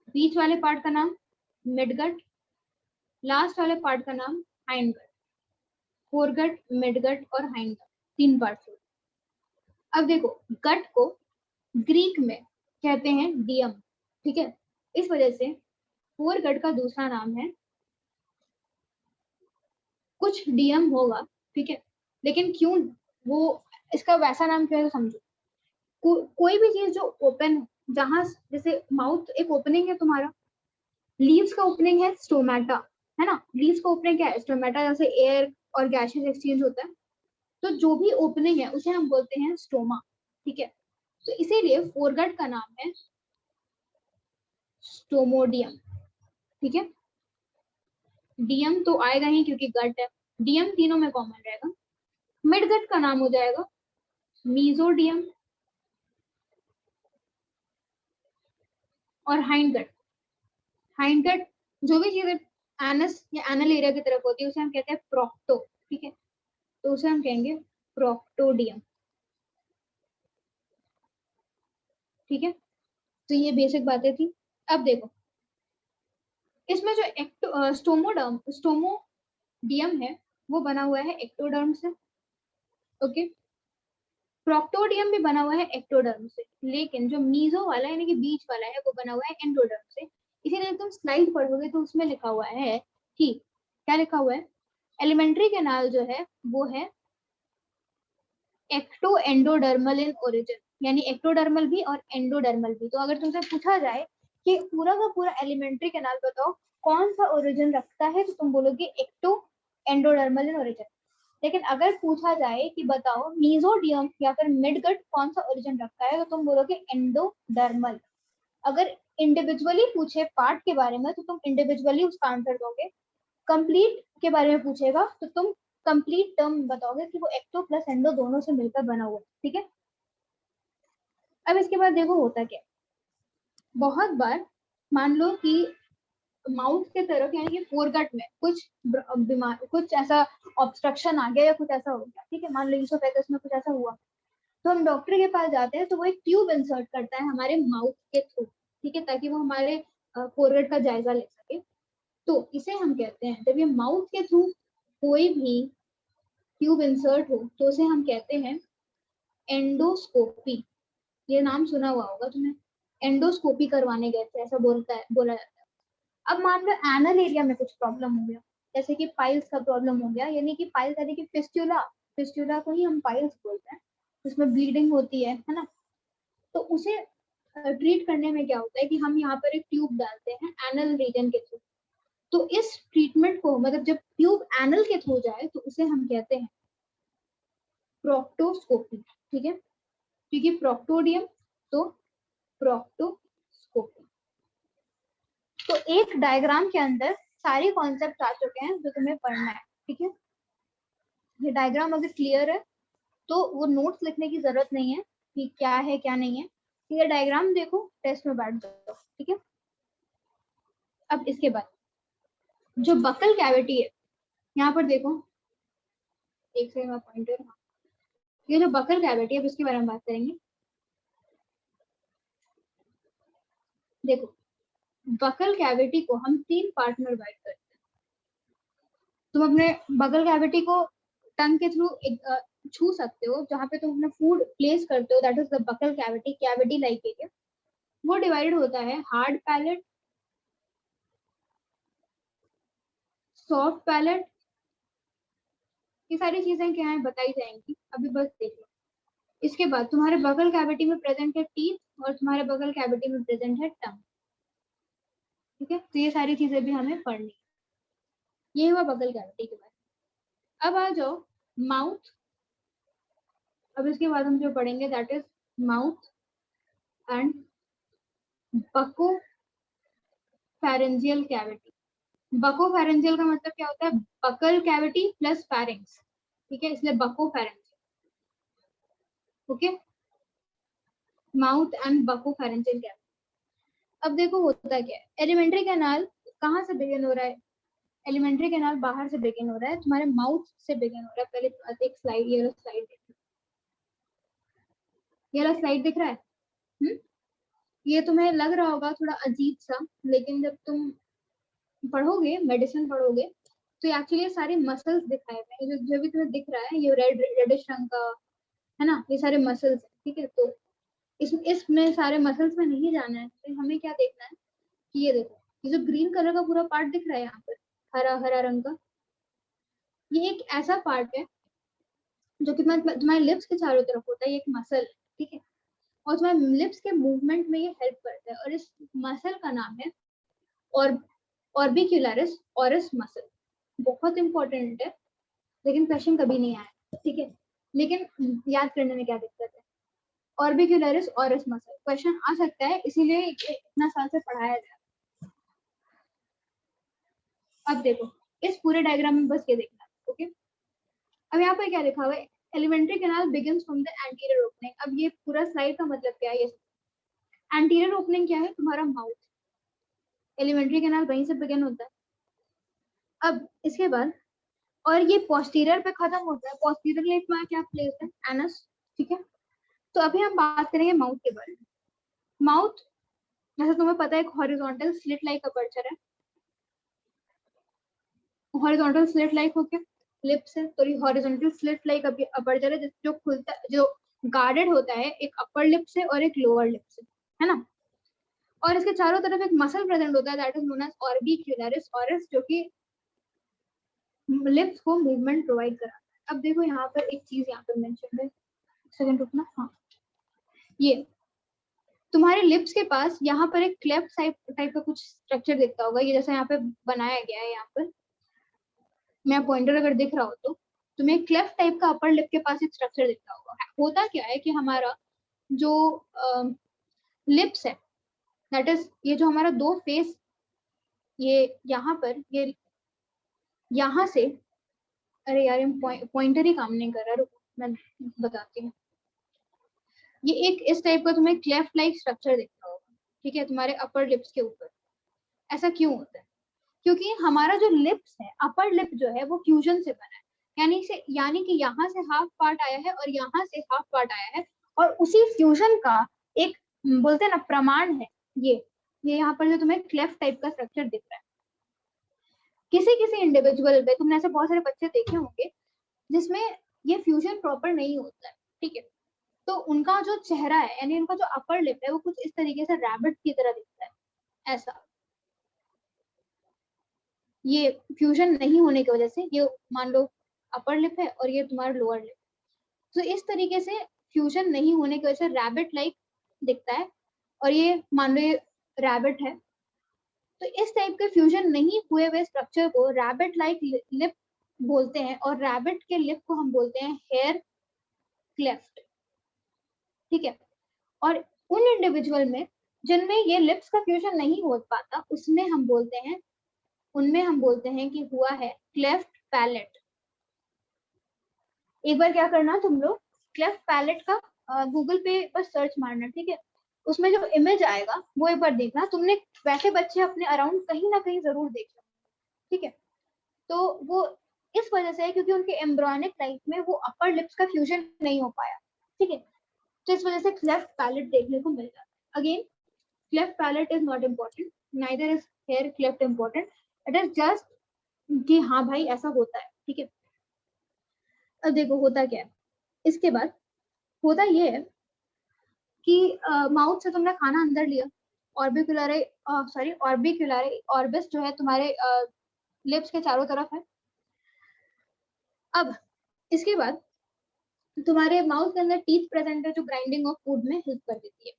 S1: बीच वाले पार्ट का नाम मिडगट, लास्ट वाले पार्ट का नाम हाइंडगट। फोरगट, मिडगट और हाइंडगट, तीन पार्ट। अब देखो, गट को ग्रीक में कहते हैं डियम। ठीक है, इस वजह से फोरगट का दूसरा नाम है, कुछ डीएम होगा। ठीक है, लेकिन क्यों वो इसका वैसा नाम क्यों है, तो समझो। कोई भी चीज जो ओपन, जहां जैसे माउथ एक ओपनिंग है तुम्हारा, लीव्स का ओपनिंग है स्टोमेटा, है ना? लीव्स का ओपनिंग क्या है, स्टोमेटा, जैसे एयर और गैसेस एक्सचेंज होता है, तो जो भी ओपनिंग है उसे हम बोलते हैं स्टोमा। ठीक है, तो इसीलिए फोरगट का नाम है स्टोमोडियम। ठीक है, डीएम तो आएगा ही क्योंकि गट है, डीएम तीनों में कॉमन रहेगा। मिडगट का नाम हो जाएगा मीजोडियम, और हाइंडगट, हाइंडगट जो भी चीजें एनस या एनल एरिया की तरफ होती है उसे हम कहते हैं प्रोक्टो। ठीक है, तो उसे हम कहेंगे प्रोक्टोडियम। ठीक है, तो ये बेसिक बातें थी। अब देखो, इसमें जो स्टोमोडियम है वो बना हुआ है एक्टोडर्म से। ओके, प्रोक्टोडियम भी बना हुआ है एक्टोडर्म से, लेकिन जो मीजो वाला यानी कि बीच वाला है वो बना हुआ है एंडोडर्म से। इसीलिए तुम स्लाइड पढ़ोगे तो उसमें लिखा हुआ है कि क्या लिखा हुआ है, एलिमेंट्री कैनाल जो है वो है एक्टो एंडोडर्मल इन ओरिजिन, यानी एक्टोडर्मल भी और एंडोडर्मल भी। तो अगर तुमसे पूछा जाए कि पूरा का पूरा एलिमेंट्री कैनाल बताओ कौन सा ओरिजिन रखता है, तो तुम बोलोगे एक्टो एंडोडर्मल इन ओरिजिन। लेकिन अगर पूछा जाए कि बताओ मीजोडियम या फिर मिडगट कौन सा ओरिजिन रखता है, तो तुम बोलोगे एंडोडर्मल। अगर इंडिविजुअली पूछे पार्ट के बारे में तो तुम इंडिविजुअली उसका आंसर दोगे, कंप्लीट के बारे में पूछेगा तो तुम कंप्लीट टर्म बताओगे कि वो एक्टो प्लस एंडो दोनों से मिलकर बना हुआ है, ठीक है। अब इसके बाद देखो होता क्या, बहुत बार मान लो कि माउथ के तरफ यानी कि फोरगट में कुछ बीमार, कुछ ऐसा ऑब्स्ट्रक्शन आ गया या कुछ ऐसा हो गया, ठीक है, मान लो ईसोफेगस में कुछ ऐसा हुआ, तो हम डॉक्टर के पास जाते हैं तो वो एक ट्यूब इंसर्ट करता है हमारे माउथ के थ्रू, ठीक है, ताकि वो हमारे फोरगट का जायजा ले सके। तो इसे हम कहते हैं, जब ये माउथ के थ्रू कोई भी ट्यूब इंसर्ट हो तो उसे हम कहते हैं एंडोस्कोपी। ये नाम सुना हुआ होगा तुम्हें, एंडोस्कोपी करवाने गए थे ऐसा बोला जाता है। अब मान लो एनल एरिया में कुछ प्रॉब्लम हो गया, जैसे कि पाइल्स का प्रॉब्लम हो गया, यानी कि पाइल्स यानी कि फिस्टुला, फिस्टुला को ही हम पाइल्स बोलते हैं, उसमें ब्लीडिंग होती है ना। तो उसे ट्रीट करने में क्या होता है कि हम यहाँ पर एक ट्यूब डालते हैं एनल रीजन के थ्रू। तो इस ट्रीटमेंट को मतलब जब ट्यूब एनल के थ्रू जाए तो उसे हम कहते हैं प्रोक्टोस्कोपी, ठीक है, क्योंकि प्रोक्टोडियम तो प्रोक्टोस्कोपी। तो एक डायग्राम के अंदर सारे कॉन्सेप्ट आ चुके हैं जो तुम्हें पढ़ना है, ठीक है। ये डायग्राम अगर क्लियर है तो वो नोट्स लिखने की जरूरत नहीं है कि क्या है क्या नहीं है, ये डायग्राम देखो टेस्ट में बैठ जाओ, ठीक है। अब इसके बाद जो बकल कैविटी है, यहाँ पर देखो, एक से मैं पॉइंटर, ये जो बकल कैविटी है उसके बारे में बात करेंगे। देखो बकल कैविटी को हम 3 पार्ट में डिवाइड करते हैं। तुम अपने बकल कैविटी को टंग के थ्रू छू सकते हो, जहाँ पे तुम अपना फूड प्लेस करते हो, that is the buccal cavity, cavity like area. वो डिवाइड होता है हार्ड पैलेट, सॉफ्ट पैलेट, ये सारी चीजें क्या है बताई जाएंगी, अभी बस देख लो। इसके बाद तुम्हारे बकल कैविटी में प्रेजेंट है टीथ और तुम्हारे बकल कैविटी में प्रेजेंट है टंग, ठीक है। तो ये सारी चीजें भी हमें पढ़नी, ये हुआ बकल कैविटी के बाद। अब आ जाओ माउथ। अब इसके बाद हम जो पढ़ेंगे that is mouth and bucco pharyngeal cavity. Bucco pharyngeal का मतलब क्या होता है, बकल कैविटी प्लस फेरिंग्स, ठीक है, इसलिए bucco pharyngeal, okay, mouth and bucco pharyngeal cavity. अब देखो होता क्या है, एलिमेंट्री कैनाल कहाँ से बिगिन हो रहा है, एलिमेंट्री कैनाल बाहर से बिगिन हो रहा है, तुम्हारे माउथ से बिगिन हो रहा है। पहले एक स्लाइड, ये स्लाइड देखो, ये स्लाइड दिख रहा है, ये तुम्हें लग रहा होगा थोड़ा अजीब सा, लेकिन जब तुम पढ़ोगे, मेडिसिन पढ़ोगे, तो एक्चुअली सारे मसल्स दिखाए हुए हैं, जो भी तुम्हें दिख रहा है ये रेडिश रंग का है ना, ये सारे मसल्स है, ठीक है। तो इसमें सारे मसल्स में नहीं जाना है, तो हमें क्या देखना है कि ये देखो, ये जो ग्रीन कलर का पूरा पार्ट दिख रहा है यहाँ पर, हरा हरा रंग का, ये एक ऐसा पार्ट है जो कि तुम्हारे लिप्स के चारों तरफ होता है, ये एक मसल है, ठीक है, और तुम्हारे लिप्स के मूवमेंट में ये हेल्प करता है, और इस मसल का नाम है और ऑर्बिक्युलरिस ऑरिस मसल। बहुत इंपॉर्टेंट है, लेकिन क्वेश्चन कभी नहीं आया, ठीक है, लेकिन याद करने में क्या दिक्कत है, ऑर्बिक्युलरिस ऑरिस मसल क्वेश्चन आ सकता है, इसीलिए इतना साल से पढ़ाया जाए। अब देखो इस पूरे डायग्राम में बस ये देखना, ओके। अब यहाँ पर क्या लिखा हुआ है, alimentary canal begins from the anterior opening. अब ये पूरा स्लाइड का मतलब क्या है, ये एंटीरियर ओपनिंग क्या है, तुम्हारा माउथ, एलिमेंट्री कैनाल वहीं से बिगिन होता है। अब इसके बाद और ये पोस्टीरियर पे खत्म होता है, पोस्टीरियर लेग में क्या प्लेस है, एनस, ठीक है। तो अभी हम बात करेंगे माउथ के बारे में। माउथ जैसे तुम्हें पता है एक हॉरिजॉन्टल स्लिट लाइक अपर्चर है, हॉरिजॉन्टल स्लिट लाइक हो क्या लिप्स है, तो ये हॉरिजॉन्टल स्लिट लाइक अपर्चर है जो खुलता, जो गार्डेड होता है एक अपर लिप से और एक लोअर लिप से, है ना। और इसके चारों तरफ एक मसल प्रेजेंट होता है that is known as orbicularis oris, जो कि लिप्स को मूवमेंट प्रोवाइड कराता है। अब देखो यहाँ पर एक चीज यहाँ पर मेंशन है, सेकंड रुकना, हाँ, ये तुम्हारे लिप्स के पास यहाँ पर एक क्लेफ्ट टाइप का कुछ स्ट्रक्चर दिखता होगा, ये जैसे यहाँ पे बनाया गया है, यहाँ पर मैं पॉइंटर अगर दिख रहा हो तो तुम्हें क्लेफ्ट टाइप का अपर लिप के पास एक स्ट्रक्चर दिखता होगा। होता क्या है कि हमारा जो लिप्स है दैट इज ये जो हमारा दो फेस, ये यहाँ पर ये यहाँ से, अरे यार पॉइंटर ही काम नहीं कर रहा, रुको मैं बताती हूँ। ये एक इस टाइप का तुम्हें क्लेफ्ट लाइक स्ट्रक्चर दिखता होगा, ठीक है, तुम्हारे अपर लिप्स के ऊपर। ऐसा क्यों होता है? क्योंकि हमारा जो लिप्स है, अपर लिप जो है वो फ्यूजन से बना है, यानी कि यहाँ से हाफ पार्ट आया है और यहाँ से हाफ पार्ट आया है, और उसी फ्यूजन का एक बोलते हैं ना प्रमाण है ये यहाँ पर जो तुम्हें क्लेफ्ट टाइप का स्ट्रक्चर दिख रहा है। किसी किसी इंडिविजुअल में तुमने ऐसे बहुत सारे बच्चे देखे होंगे जिसमें ये फ्यूजन प्रॉपर नहीं होता है, ठीक है, तो उनका जो चेहरा है यानी उनका जो अपर लिप है वो कुछ इस तरीके से रैबिट की तरह दिखता है, ऐसा। ये फ्यूजन नहीं होने की वजह से, ये मान लो अपर लिप है और ये तुम्हारा लोअर लिप, तो इस तरीके से फ्यूजन नहीं होने की वजह से रैबिट लाइक दिखता है, और ये मान लो ये रैबिट है, तो इस टाइप के फ्यूजन नहीं हुए हुए स्ट्रक्चर को रैबिट लाइक लिप बोलते हैं, और रैबिट के लिप को हम बोलते हैं हेयर क्लेफ्ट, ठीक है। और उन इंडिविजुअल में जिनमें ये लिप्स का फ्यूजन नहीं हो पाता उनमें हम बोलते हैं कि हुआ है क्लेफ्ट पैलेट। एक बार क्या करना तुम लोग, क्लेफ्ट पैलेट का गूगल पे बस सर्च मारना, ठीक है, उसमें जो इमेज आएगा वो एक बार देखना। तुमने वैसे बच्चे अपने अराउंड कहीं ना कहीं जरूर देखा, ठीक है। तो वो इस वजह से है क्योंकि उनके एम्ब्रियोनिक लाइफ में वो अपर लिप्स का फ्यूजन नहीं हो पाया, ठीक है, तो इस वजह से क्लेफ्ट पैलेट देखने को मिल जाता है। Again cleft palate is not important, neither is here cleft important, it is just कि हाँ भाई ऐसा होता है, ठीक है। अब देखो होता क्या है, इसके बाद होता ये है कि माउथ से तुमने खाना अंदर लिया, ऑर्बिक्यूलरी ऑर्बिस जो है तुम्हारे लिप्स के चारों तरफ है। अब इसके बाद तुम्हारे माउथ के अंदर टीथ प्रेजेंट है जो ग्राइंडिंग ऑफ फूड में हेल्प कर देती है।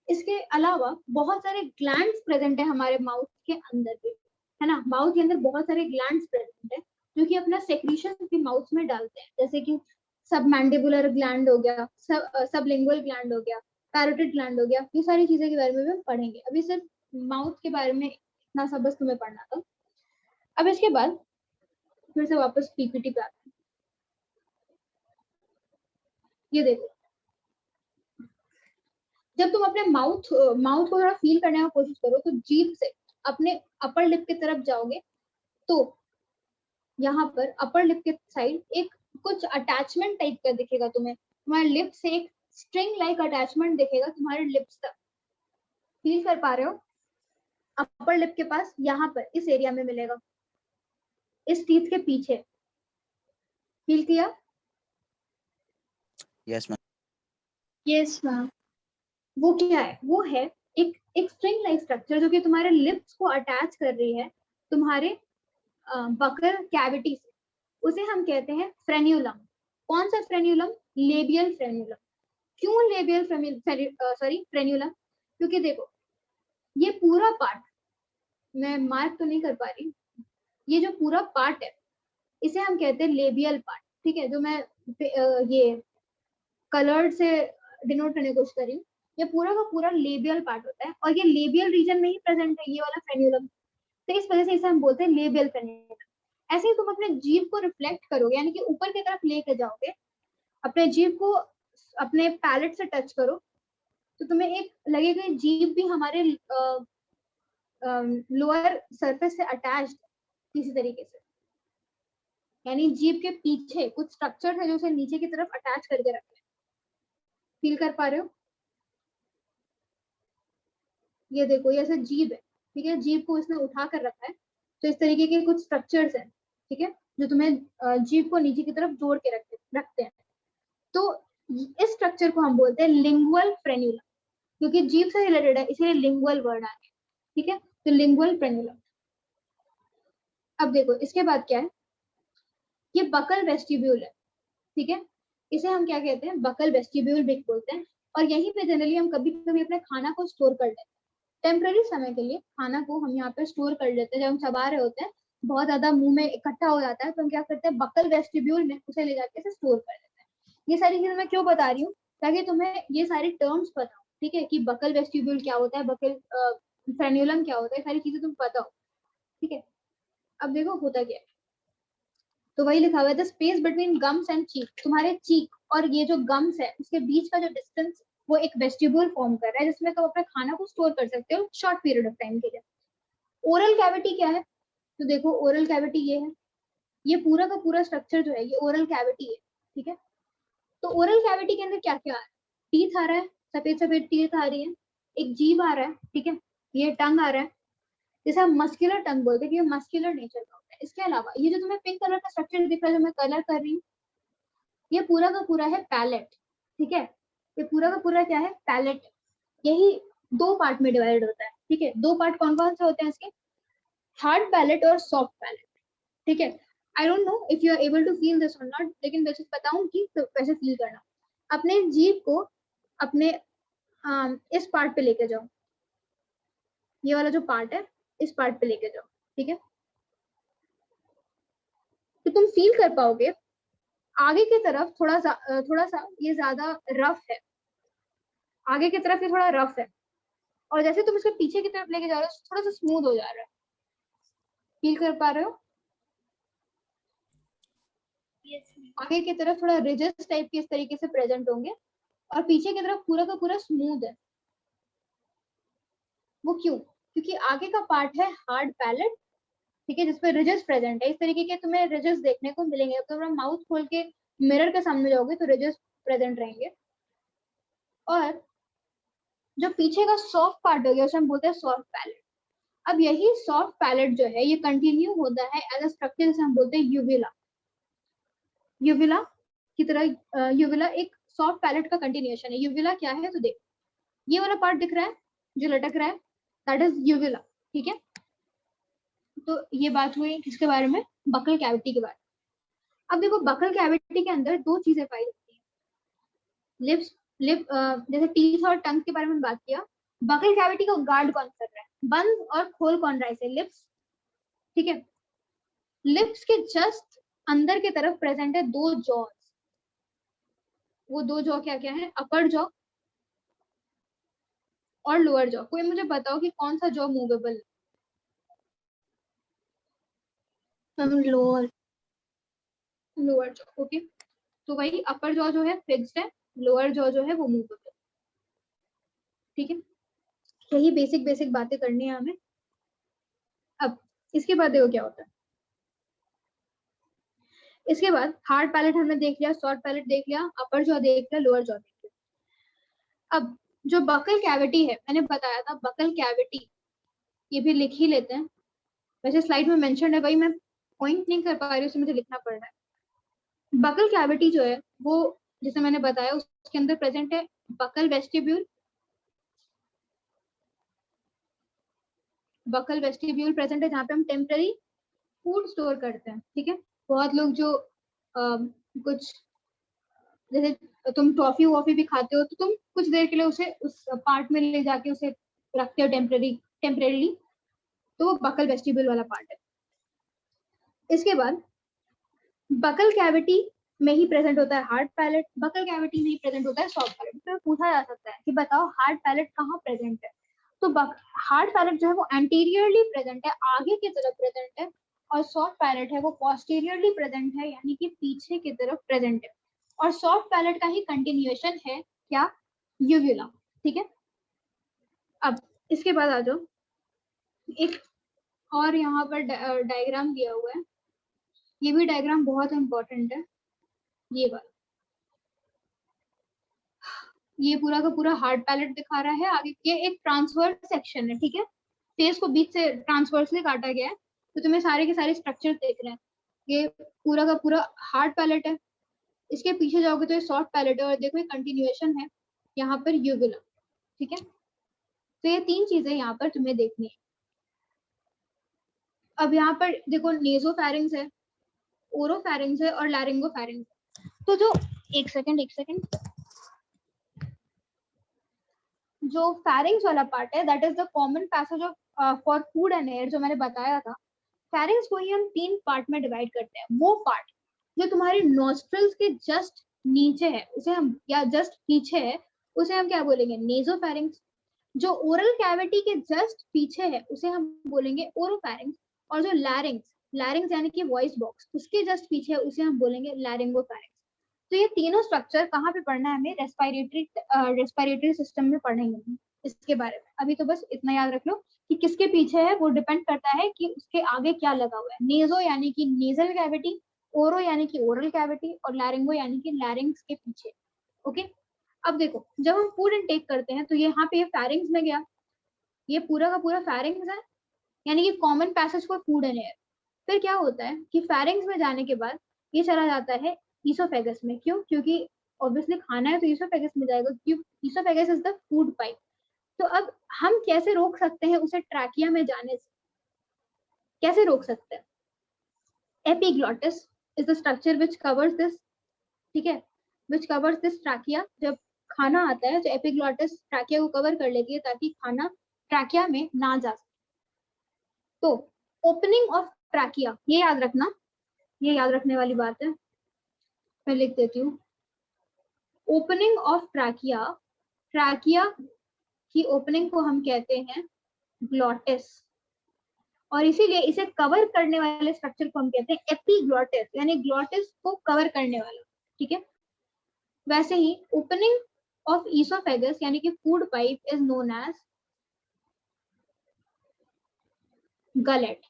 S1: इसके अलावा बहुत सारे ग्लैंड्स प्रेजेंट है हमारे माउथ के अंदर भी, है ना। माउथ के अंदर बहुत सारे ग्लैंड्स प्रेजेंट है जो कि अपना सेक्रीशन भी माउथ में डालते हैं, जैसे कि सब मैंडिबुलर ग्लैंड हो गया, सबलिंगुअल ग्लैंड हो गया, पैरोटिड ग्लैंड हो गया, ये सारी चीजें के बारे में भी हम पढ़ेंगे। अभी सिर्फ माउथ के बारे में इतना सा बस तुम्हें पढ़ना था। अब इसके बाद फिर से वापस पीपीटी पे आते हैं। ये देखो, जब तुम अपने माउथ को थोड़ा फील करने की कोशिश करो तो जीभ से अपने अपर लिप की तरफ जाओगे तो यहाँ पर अपर लिप के साइड एक कुछ अटैचमेंट टाइप का दिखेगा तुम्हें, तुम्हारे लिप से एक स्ट्रिंग लाइक अटैचमेंट दिखेगा तुम्हारे लिप्स तक। फील कर पा रहे हो? अपर लिप के पास यहाँ पर इस एरिया में मिलेगा, इस टीथ के पीछे। फील किया?
S3: Yes ma'am.
S2: Yes ma'am.
S1: वो क्या है? वो है एक स्ट्रिंग लाइक स्ट्रक्चर जो कि तुम्हारे लिप्स को अटैच कर रही है तुम्हारे बकर कैविटी से, उसे हम कहते हैं फ्रेन्यूलम। कौन सा फ्रेन्यूलम? Labial frenulum. क्यों लेबियल फ्रेन्यूलम? क्योंकि देखो ये पूरा पार्ट, मैं मार्क तो नहीं कर पा रही, ये जो पूरा पार्ट है इसे हम कहते हैं लेबियल पार्ट, ठीक है, जो मैं ये कलर्ड से डिनोट करने की कोशिश कर रही हूँ। ये पूरा का पूरा लेबियल पार्ट होता है और ये लेबियल रीजन में ही प्रेजेंट है ये वाला फ्रेन्यूलम, तो इस वजह से इसे हम बोलते हैं लेबियल फ्रेन्यूलम। ऐसे ही तुम अपने जीभ को रिफ्लेक्ट करोगे, यानी कि ऊपर की तरफ लेके जाओगे, अपने जीभ को अपने पैलेट से टच करो तो तुम्हें एक लगेगा जीभ भी हमारे लोअर सरफेस से अटैच्ड किसी तरीके से, यानी जीभ के पीछे कुछ स्ट्रक्चर है जो उसे नीचे की तरफ अटैच करके रखते हैं। फील कर पा रहे हो? ये देखो ये ऐसे जीभ है, ठीक है, जीभ को इसने उठा कर रखा है, तो इस तरीके के कुछ स्ट्रक्चर्स हैं, ठीक है, जो तुम्हें जीभ को नीचे की तरफ जोड़ के रखते हैं। तो इस स्ट्रक्चर को हम बोलते हैं लिंगुअल फ्रेन्यूला, क्योंकि जीभ से रिलेटेड है इसलिए लिंगुअल वर्ड आ गया, ठीक है, तो लिंगुअल फ्रेन्यूला। अब देखो इसके बाद क्या है, ये बकल वेस्टिब्यूल है, ठीक है, इसे हम क्या कहते हैं, बकल वेस्टिब्यूल भी बोलते हैं। और यहीं पे जनरली हम कभी कभी अपने खाना को स्टोर कर लेते हैं, टेम्पररी समय के लिए खाना को हम यहाँ पे स्टोर कर लेते हैं। जब हम चबा रहे होते हैं बहुत ज्यादा मुंह में इकट्ठा हो जाता है तो हम क्या करते हैं, बकल वेस्टिब्यूल में उसे ले जाके इसे स्टोर कर लेते हैं। ये सारी चीजें मैं क्यों बता रही हूँ, ताकि तुम्हें ये सारी टर्म्स पता हो, ठीक है, कि बकल वेस्टिब्यूल क्या होता है, बकल फ्रेन्यूलम क्या होता है, सारी चीजें तुम पता हो, ठीक है। अब देखो होता क्या है, तो वही लिखा हुआ है the space between gums and चीक, तुम्हारे चीक और ये जो गम्स है उसके बीच का जो डिस्टेंस वो एक वेस्टिब्यूल फॉर्म कर रहा है, जिसमें तुम अपने खाना को स्टोर कर सकते हो शॉर्ट पीरियड ऑफ टाइम के लिए। ओरल कैविटी क्या है, तो देखो ओरल कैविटी ये है, ये पूरा का पूरा स्ट्रक्चर जो है ये ओरल कैविटी है, ठीक है। तो ओरल कैविटी के अंदर क्या क्या आ रहा है, टीथ आ रहा है, सफेद सफेद टीथ आ रही है, एक जीभ आ रहा है, ठीक है, ये टंग आ रहा है, जैसे हम मस्कुलर टंग बोलते हैं कि ये मस्कुलर नेचर का होता है। इसके अलावा ये जो तुम्हें पिंक कलर का स्ट्रक्चर दिख रहा है जो मैं कलर कर रही हूँ, ये पूरा का पूरा है पैलेट, ठीक है, ये पूरा का पूरा क्या है, पैलेट। यही दो पार्ट में डिवाइड होता है, ठीक है, दो पार्ट कौन कौन से होते हैं इसके, हार्ड पैलेट और सॉफ्ट पैलेट, ठीक है। I don't know if you are able to feel this और नॉट, लेकिन वैसे बताऊं कि तो वैसे फील करना। अपने जीभ को अपने इस पार्ट पे लेके जाओ, ये वाला जो पार्ट है इस पार्ट पे लेके जाओ, ठीक है, तो तुम फील कर पाओगे आगे की तरफ थोड़ा सा ये ज्यादा रफ है, आगे की तरफ ये थोड़ा रफ है, और जैसे तुम इसको पीछे की तरफ लेके जा रहे हो थोड़ा सा स्मूथ हो जा रहा है, फील कर पा रहे हो।
S2: Yes, ma'am.
S1: आगे की तरफ थोड़ा रिजेस टाइप के इस तरीके से प्रेजेंट होंगे, और पीछे की तरफ पूरा का पूरा स्मूथ है। वो क्यों, क्योंकि आगे का पार्ट है हार्ड पैलेट, ठीक है, जिसपे रिजेस प्रेजेंट है। इस तरीके के तुम्हें रिजेस देखने को मिलेंगे, तो तुम माउथ खोल के मिरर के सामने जाओगे तो रिजेस प्रेजेंट रहेंगे। और जो पीछे का सॉफ्ट पार्ट हो गया उसे हम बोलते हैं सॉफ्ट पैलेट। अब यही सॉफ्ट पैलेट जो है ये कंटिन्यू होता है एज अ स्ट्रक्चर, जिसे हम बोलते हैं यूविला। यूविला की तरह यूविला एक सॉफ्ट पैलेट का कंटिन्यूएशन है। यूविला क्या है, तो देख ये वाला पार्ट दिख रहा है जो लटक रहा है, दैट इज यूविला, ठीक है। तो ये बात हुई किसके बारे में, बकल कैविटी के बारे में। अब देखो बकल कैविटी के अंदर दो चीजें पाई जाती है, लिप्स, जैसे टीथ और टंग के बारे में बात किया, बकल कैविटी को गार्ड कौन कर रहा है, बंद और खोल कौन रहा है इसे, लिप्स, ठीक है। लिप्स के जस्ट अंदर की तरफ प्रेजेंट है दो जॉज, वो दो जॉ क्या क्या है, अपर जॉ और लोअर जॉ। कोई मुझे बताओ कि कौन सा जॉ मूवेबल है,
S2: Ma'am, lower.
S1: Lower jaw, okay. तो वही अपर जॉ जो है फिक्स्ड है, लोअर जॉ जो है वो मूवेबल, ठीक है। यही बेसिक बेसिक बातें करनी है हमें। अब इसके बाद देखो क्या होता है, इसके बाद हार्ड पैलेट हमने देख लिया, सॉफ्ट पैलेट देख लिया, अपर जॉ देख लिया, लोअर जॉ देख लिया। अब जो बकल कैविटी है, मैंने बताया था बकल कैविटी, ये भी लिख ही लेते हैं, वैसे स्लाइड में मेंशन है, वही मैं पॉइंट नहीं कर पा रही हूँ, मुझे लिखना पड़ रहा है। बकल कैविटी जो है वो जैसे मैंने बताया उसके अंदर प्रेजेंट है buccal vestibule, buccal vestibule present है जहाँ पे हम टेम्पररी फूड स्टोर करते हैं, ठीक है। बहुत लोग जो कुछ जैसे तुम टॉफी वॉफी भी खाते हो तो तुम कुछ देर के लिए उसे उस पार्ट में ले जाके उसे रखते हो टेम्परेरीली, तो वो बकल वेस्टिब्यूल वाला पार्ट है। इसके बाद बकल कैविटी में ही प्रेजेंट होता है हार्ड पैलेट, बकल कैविटी में ही प्रेजेंट होता है सॉफ्ट पैलेट। तो पूछा जा सकता है कि बताओ हार्ड पैलेट कहाँ प्रेजेंट है, तो हार्ड पैलेट जो है वो एंटीरियरली प्रेजेंट है, आगे की तरफ प्रेजेंट है, और सॉफ्ट पैलेट है वो पोस्टीरियरली प्रेजेंट है, यानी कि पीछे की तरफ प्रेजेंट है। और सॉफ्ट पैलेट का ही कंटिन्यूएशन है क्या, यूविला, ठीक है। अब इसके बाद आ जाओ, एक और यहाँ पर डायग्राम दिया हुआ है, ये भी डायग्राम बहुत इंपॉर्टेंट है, ये वाला, ये पूरा का पूरा हार्ड पैलेट दिखा रहा है, आगे ये एक ट्रांसवर्स सेक्शन है, ठीक है, फेस को बीच से ट्रांसवर्सली काटा गया है, तो तुम्हें सारे के सारे स्ट्रक्चर देख रहे हैं। ये पूरा का पूरा हार्ड पैलेट है, इसके पीछे जाओगे तो ये सॉफ्ट पैलेट है और देखो ये कंटिन्यूएशन है यहाँ पर यूविला, ठीक है। तो ये 3 चीजें यहाँ पर तुम्हें देखनी है। अब यहाँ पर देखो नेजोफैरिंग्स है, ओरोफैरिंग्स है और लैरिंगोफैरिंग्स है। तो जो एक सेकंड जो फैरिंग्स वाला पार्ट है that is the common passage of for food and air, जो मैंने बताया था। फैरिंग्स को ही हम 3 पार्ट में डिवाइड करते हैं। वो पार्ट जो तुम्हारी नॉस्ट्रल्स के जस्ट नीचे है उसे हम, या जस्ट पीछे है उसे हम क्या बोलेंगे, नेजोफैरिंग्स। जो ओरल कैविटी के जस्ट पीछे है उसे हम बोलेंगे ओरोफैरिंग्स। और जो लैरिंग्स, लैरिंग्स यानी कि वॉइस बॉक्स, उसके जस्ट पीछे है उसे हम बोलेंगे लैरिंगोफैरिंग्स। तो ये तीनों स्ट्रक्चर कहाँ पे पढ़ना है हमें, रेस्पिरेटरी सिस्टम में पढ़ेंगे इसके बारे में। अभी तो बस इतना याद रख लो कि किसके पीछे है, वो डिपेंड करता है कि उसके आगे क्या लगा हुआ है। नेजो यानी कि नेजल कैविटी, ओरो यानी कि ओरल कैविटी और लैरिंगो यानी कि लैरिंग्स के पीछे। ओके, अब देखो जब हम फूड इनटेक करते हैं तो यहाँ पे ये फैरिंग्स में गया, ये पूरा का पूरा फैरिंग्स है यानी कि common passage for food and air. फिर क्या होता है कि फैरिंग्स में जाने के बाद ये चला जाता है ईसोफेगस में। क्यों? क्योंकि ऑब्वियसली खाना है तो ईसोफेगस में जाएगा, क्योंकि oesophagus is the food pipe. तो अब हम कैसे रोक सकते हैं उसे ट्रैकिया में जाने से, कैसे रोक सकते हैं? Epiglottis is the structure which covers this, ठीक है, विच कवर्स दिस ट्रैकिया। जब खाना आता है तो एपिग्लॉटिस ट्रैकिया को कवर कर लेती है ताकि खाना ट्रैकिया में ना जा सके। तो ओपनिंग ऑफ ट्रैकिया, ये याद रखना, ये याद रखने वाली बात है, मैं लिख देती हूँ। ओपनिंग ऑफ ट्रैकिया, ट्रैकिया की ओपनिंग को हम कहते हैं ग्लॉटिस, और इसीलिए इसे कवर करने वाले स्ट्रक्चर को हम कहते हैं एपिग्लॉटिस, यानी ग्लॉटिस को कवर करने वाला, ठीक है। वैसे ही ओपनिंग ऑफ ईसोफेगस यानी कि food pipe is known as gullet,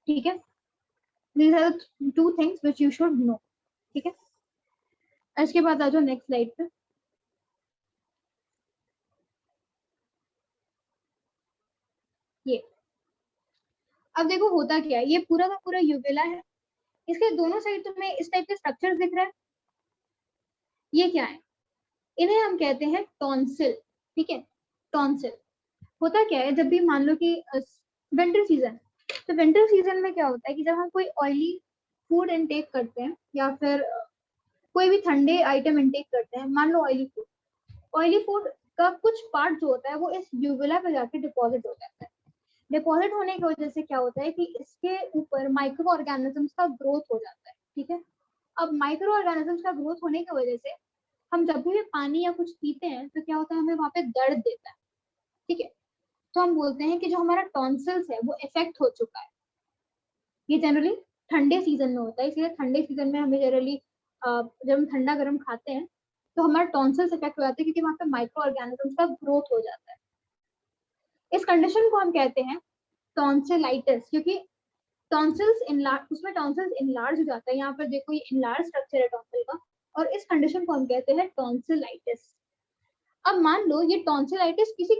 S1: ठीक है। These are the 2 things which you should know, ठीक है। इसके बाद आ जाओ नेक्स्ट स्लाइड पे। ये अब देखो होता क्या है, ये पूरा का पूरा यूवेला है, इसके दोनों साइड तुम्हें इस टाइप के स्ट्रक्चर दिख रहा है। ये क्या है? इन्हें हम कहते हैं टॉन्सिल, ठीक है। टॉन्सिल होता क्या है, जब भी मान लो कि विंटर सीजन, तो विंटर सीजन में क्या होता है कि जब हम कोई ऑयली फूड इनटेक करते हैं या फिर कोई भी ठंडे आइटम इनटेक करते हैं, मान लो ऑयली फूड का कुछ पार्ट जो होता है वो इस यूविला पे जाके डिपॉजिट हो जाता है। डिपॉजिट होने की वजह से क्या होता है कि इसके ऊपर माइक्रो ऑर्गेनिजम्स का ग्रोथ हो जाता है, ठीक है। अब माइक्रो ऑर्गेनिजम्स का ग्रोथ होने की वजह से हम जब भी पानी या कुछ पीते हैं तो क्या होता है, हमें वहां पे दर्द देता है, ठीक है। तो हम बोलते हैं कि जो हमारा टॉन्सिल्स है वो इफेक्ट हो चुका है। ये जनरली ठंडे सीजन में होता है, इसलिए ठंडे सीजन में हमें जनरली जब हम ठंडा गर्म खाते हैं तो हमारा टॉन्सिल्स इफेक्ट हो जाते हैं क्योंकि वहां पे माइक्रो ऑर्गेनिजम्स का ग्रोथ हो जाता है। इस कंडीशन को हम कहते हैं टॉन्सिलाइटिस, क्योंकि टॉन्सिल्स इनलार्ज, उसमें टॉन्सिल्स इनलार्ज हो जाता है। यहाँ पर देखो ये इनलार्ज स्ट्रक्चर है टॉन्सिल का, और इस कंडीशन को हम कहते हैं टॉन्सिलाइटिस। अब मान लो ये टॉन्सिलाइटिस किसी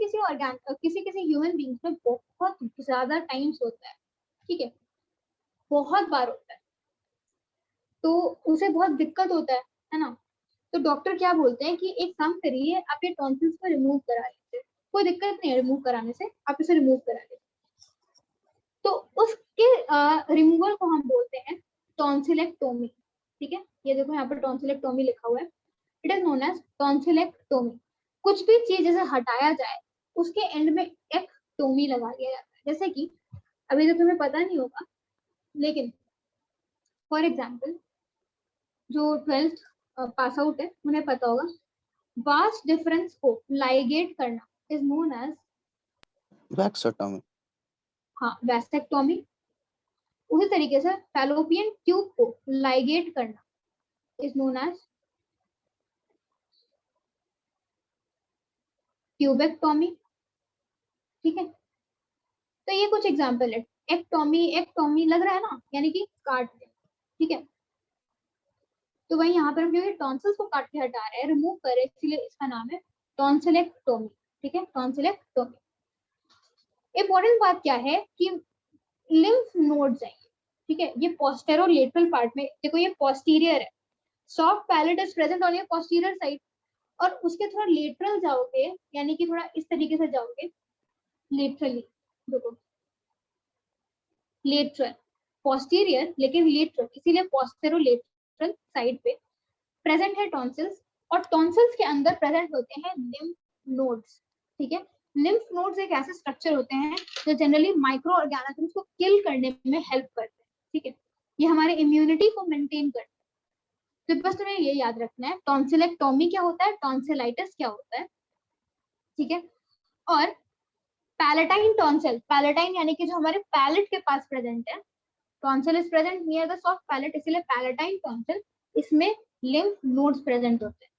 S1: किसी ह्यूमन बींग्स में बहुत ज्यादा टाइम्स होता है, ठीक है, बहुत बार होता है, तो उसे बहुत दिक्कत होता है ना। तो डॉक्टर क्या बोलते हैं कि एक काम करिए, आप ये टॉन्सिल्स को रिमूव करा लीजिए, कोई दिक्कत नहीं है रिमूव कराने से, आप इसे रिमूव करा लीजिए। तो उसके रिमूवल को हम बोलते हैं टॉन्सिलेक्टोमी, ठीक है। ये देखो यहाँ पर टॉन्सिलेक्टोमी लिखा हुआ है, इट इज नोन एज टॉन्सिलेक्टोमी। कुछ भी चीज जैसे हटाया जाए उसके एंड में एक्टोमी लगा दिया जाता है। जैसे कि अभी तो तुम्हें पता नहीं होगा, लेकिन फॉर एग्जाम्पल जो 12th पास आउट है उन्हें पता होगा, वास्ट डिफरेंस को लाइगेट करना इज नोन एज
S3: वैक्सोटॉमी।
S1: हाँ, वैस्टेक्टोमी। उसी तरीके से फैलोपियन ट्यूब को लाइगेट करना इज नोन एज ट्यूबेक्टोमी, ठीक है। तो ये कुछ एग्जांपल है। एक्टोमी, एक्टोमी लग रहा है ना, यानी कि काट दे, ठीक है। तो वही यहाँ पर हम जो है टॉन्सिल्स को काट के हटा रहे हैं, रिमूव कर रहे हैं, इसलिए इसका नाम है टॉन्सिलेक्टोमी, ठीक है, टॉन्सिलेक्टोमी। इंपॉर्टेंट बात क्या है कि लिम्फ नोड्स हैं, ठीक है, ये पोस्टेरोलेटरल पार्ट में, देखो ये पोस्टीरियर है, soft palate is present on your posterior side, और उसके थोड़ा लेटरल जाओगे, यानी कि थोड़ा इस तरीके से जाओगे, लेटरली, देखो लेटरल, पोस्टीरियर लेकिन लेटरल, इसीलिए पोस्टेरो लेटरल साइड पे प्रेजेंट है टॉन्सिल्स, और टॉन्सिल्स के अंदर प्रेजेंट होते हैं लिम्फ नोड्स, ठीक है। लिम्फ नोड्स एक ऐसे स्ट्रक्चर होते हैं जो जनरली माइक्रो ऑर्गेनिजम्स को किल करने में हेल्प करते हैं, ठीक है। ये हमारे इम्यूनिटी को मेंटेन करते हैं। तो बस तुम्हें ये याद रखना है, टॉन्सिलेक्टोमी क्या होता है, टॉन्सिलाइटिस क्या होता है, ठीक है। और पैलेटाइन टॉन्सिल, पैलेटाइन यानी कि जो हमारे पैलेट के पास प्रेजेंट है, tonsil is present near the soft palate, इसलिए पैलेटाइन टॉन्सिल, इसमें लिम्फ नोड्स प्रेजेंट होते हैं।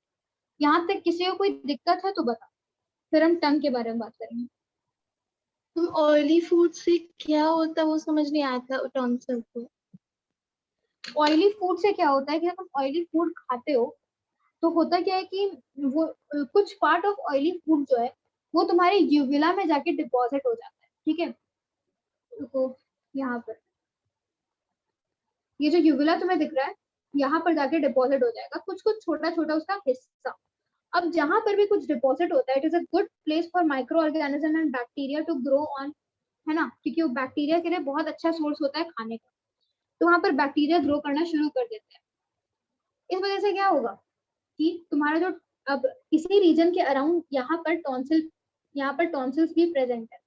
S1: यहाँ तक किसी को कोई दिक्कत है तो बता, फिर हम टंग के बारे में बात करेंगे।
S2: हम ऑयली फूड से क्या होता है वो समझ नहीं आता टॉन्सिल को।
S1: ऑयली फूड से क्या होता है कि जब तुम ऑयली फूड खाते हो तो होता क्या है कि वो कुछ पार्ट ऑफ ऑयली फूड जो है वो तुम्हारे यूविला में जाके डिपॉजिट हो जाता है, ठीक है। तो यहाँ पर ये जो यूविला तुम्हें दिख रहा है, यहाँ पर जाके डिपॉजिट हो जाएगा कुछ कुछ छोटा छोटा उसका हिस्सा। अब जहां पर भी कुछ डिपॉजिट होता है, it is a good place for micro organism and bacteria to grow on, है ना, क्योंकि वो बैक्टीरिया के लिए बहुत अच्छा सोर्स होता है खाने का, तो वहां पर बैक्टीरिया ग्रो करना शुरू कर देते हैं। इस वजह से क्या होगा कि तुम्हारा जो अब इसी रीजन के अराउंड यहाँ पर टॉन्सिल्स भी प्रेजेंट है,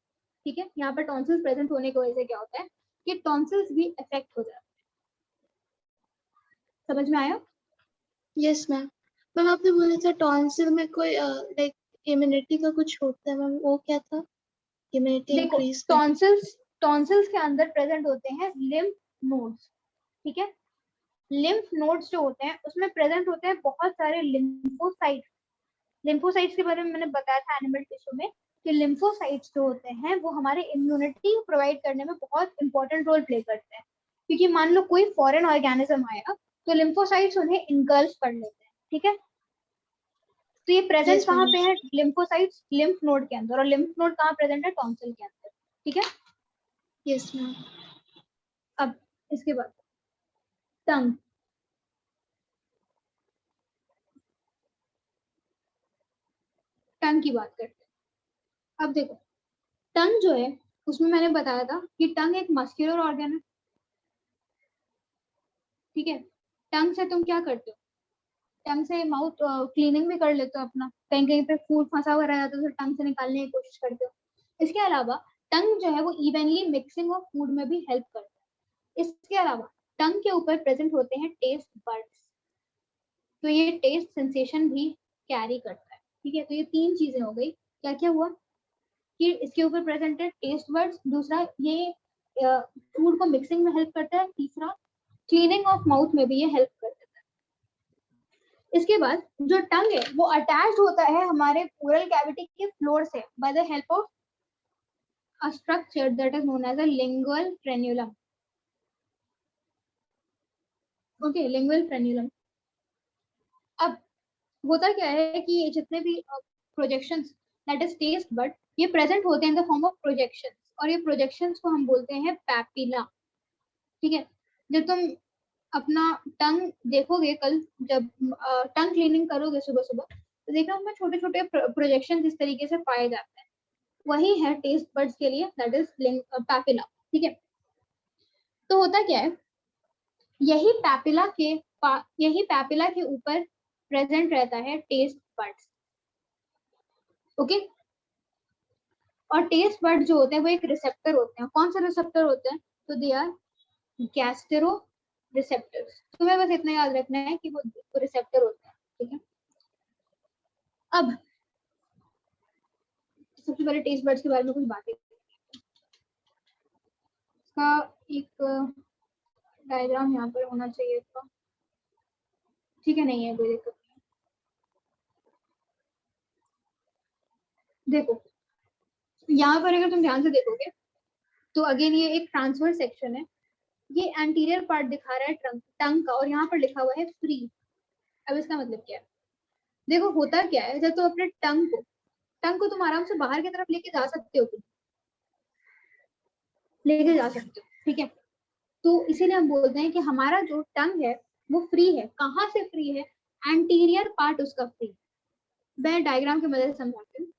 S1: ठीक है। यहाँ पर टॉन्सिल्स प्रेजेंट होने की वजह से क्या होता है कि टॉन्सिल्स भी इफेक्ट हो जाते हैं। समझ में आया?
S2: Yes ma'am. मैम आपने बोला था टॉन्सिल में कोई लाइक इम्यूनिटी का कुछ होता है मैम, वो क्या था? इम्यूनिटी
S1: देखो,
S2: इंक्रीज
S1: टॉन्सिल्स के अंदर प्रेजेंट होते हैं लिम्फ नोड्स, ठीक है। लिम्फ नोड्स जो होते हैं उसमें प्रेजेंट होते हैं बहुत सारे लिम्फोसाइट्स। लिम्फोसाइट्स के बारे में मैंने बताया था एनिमल टिश्यू में कि लिम्फोसाइट्स जो होते हैं वो हमारे इम्यूनिटी प्रोवाइड करने में बहुत इंपॉर्टेंट रोल प्ले करते हैं, क्योंकि मान लो कोई फॉरेन ऑर्गेनिज्म आया तो लिम्फोसाइट्स उन्हें इनगल्फ कर लेते हैं, ठीक है। तो ये प्रेजेंट
S2: Yes,
S1: कहाँ
S2: ma'am.
S1: पे है, लिम्फोसाइट्स लिम्फ नोड के अंदर, और लिम्फ नोड कहाँ प्रेजेंट है, टॉन्सिल के अंदर, ठीक है।
S2: Yes ma'am.
S1: अब इसके बाद टंग, टंग की बात करते हैं। अब देखो, टंग जो है उसमें मैंने बताया था कि टंग एक मस्कुलर ऑर्गन है, ठीक है। टंग से तुम क्या करते हो, टंग से माउथ क्लीनिंग भी कर लेते हो अपना, कहीं कहीं पे फूड फंसा हुआ रह जाता है तो टंग से निकालने की कोशिश करते हो। इसके अलावा टंग जो है वो इवनली मिक्सिंग ऑफ फूड में भी हेल्प करता है। इसके अलावा टंग के ऊपर प्रेजेंट होते हैं टेस्ट बड्स, तो ये टेस्ट सेंसेशन भी कैरी करता है, ठीक है। तो ये तीन चीजें हो गई। क्या क्या हुआ कि इसके ऊपर प्रेजेंट है टेस्ट बड्स, दूसरा ये फूड को मिक्सिंग में हेल्प करता है, तीसरा क्लीनिंग ऑफ माउथ में भी ये हेल्प कर देता है। इसके बाद जो टंग है वो अटैच्ड होता है हमारे ओरल कैविटी के फ्लोर से by the help of a structure that is known as a lingual frenulum. Okay, lingual frenulum. अब होता क्या है कि ये जितने भी projections that is taste bud, ये प्रेजेंट होते हैं in the form of projections, और ये प्रोजेक्शंस को हम बोलते हैं पैपिला, ठीक है। जब तुम अपना टंग देखोगे कल, जब टंग क्लीनिंग करोगे सुबह सुबह, तो देखना उसमें छोटे छोटे प्रोजेक्शन इस तरीके से पाए जाते हैं, वही है टेस्ट बड्स के लिए, दैट इज पैपिला, ठीक है। तो होता क्या है, यही पैपिला के ऊपर प्रेजेंट रहता है टेस्ट बड्स, ओके। और टेस्ट बड जो होते हैं वो एक रिसेप्टर होते हैं। कौन से रिसेप्टर होते हैं, तो दे आर गैस्ट्रो रिसेप्टर्स। तुम्हें बस इतना याद रखना है कि वो रिसेप्टर होते हैं, ठीक है। अब सबसे पहले टेस्ट बड्स के बारे में कुछ बातें, इसका एक डायग्राम यहाँ पर होना चाहिए था, ठीक है, नहीं है कोई दिक्कत नहीं। देखो यहाँ पर अगर तुम ध्यान से देखोगे तो अगेन ये एक ट्रांसवर्स सेक्शन है, ये एंटीरियर पार्ट दिखा रहा है टंग का, और यहाँ पर लिखा हुआ है फ्री। अब इसका मतलब क्या है, देखो होता क्या है, जब तुम अपने टंग को तुम आराम से बाहर की तरफ लेके जा सकते हो, लेके जा सकते हो, ठीक है। तो इसीलिए हम बोलते हैं कि हमारा जो टंग है वो फ्री है। कहाँ से फ्री है? एंटीरियर पार्ट उसका फ्री। मैं डायग्राम की मदद से समझाती हूँ।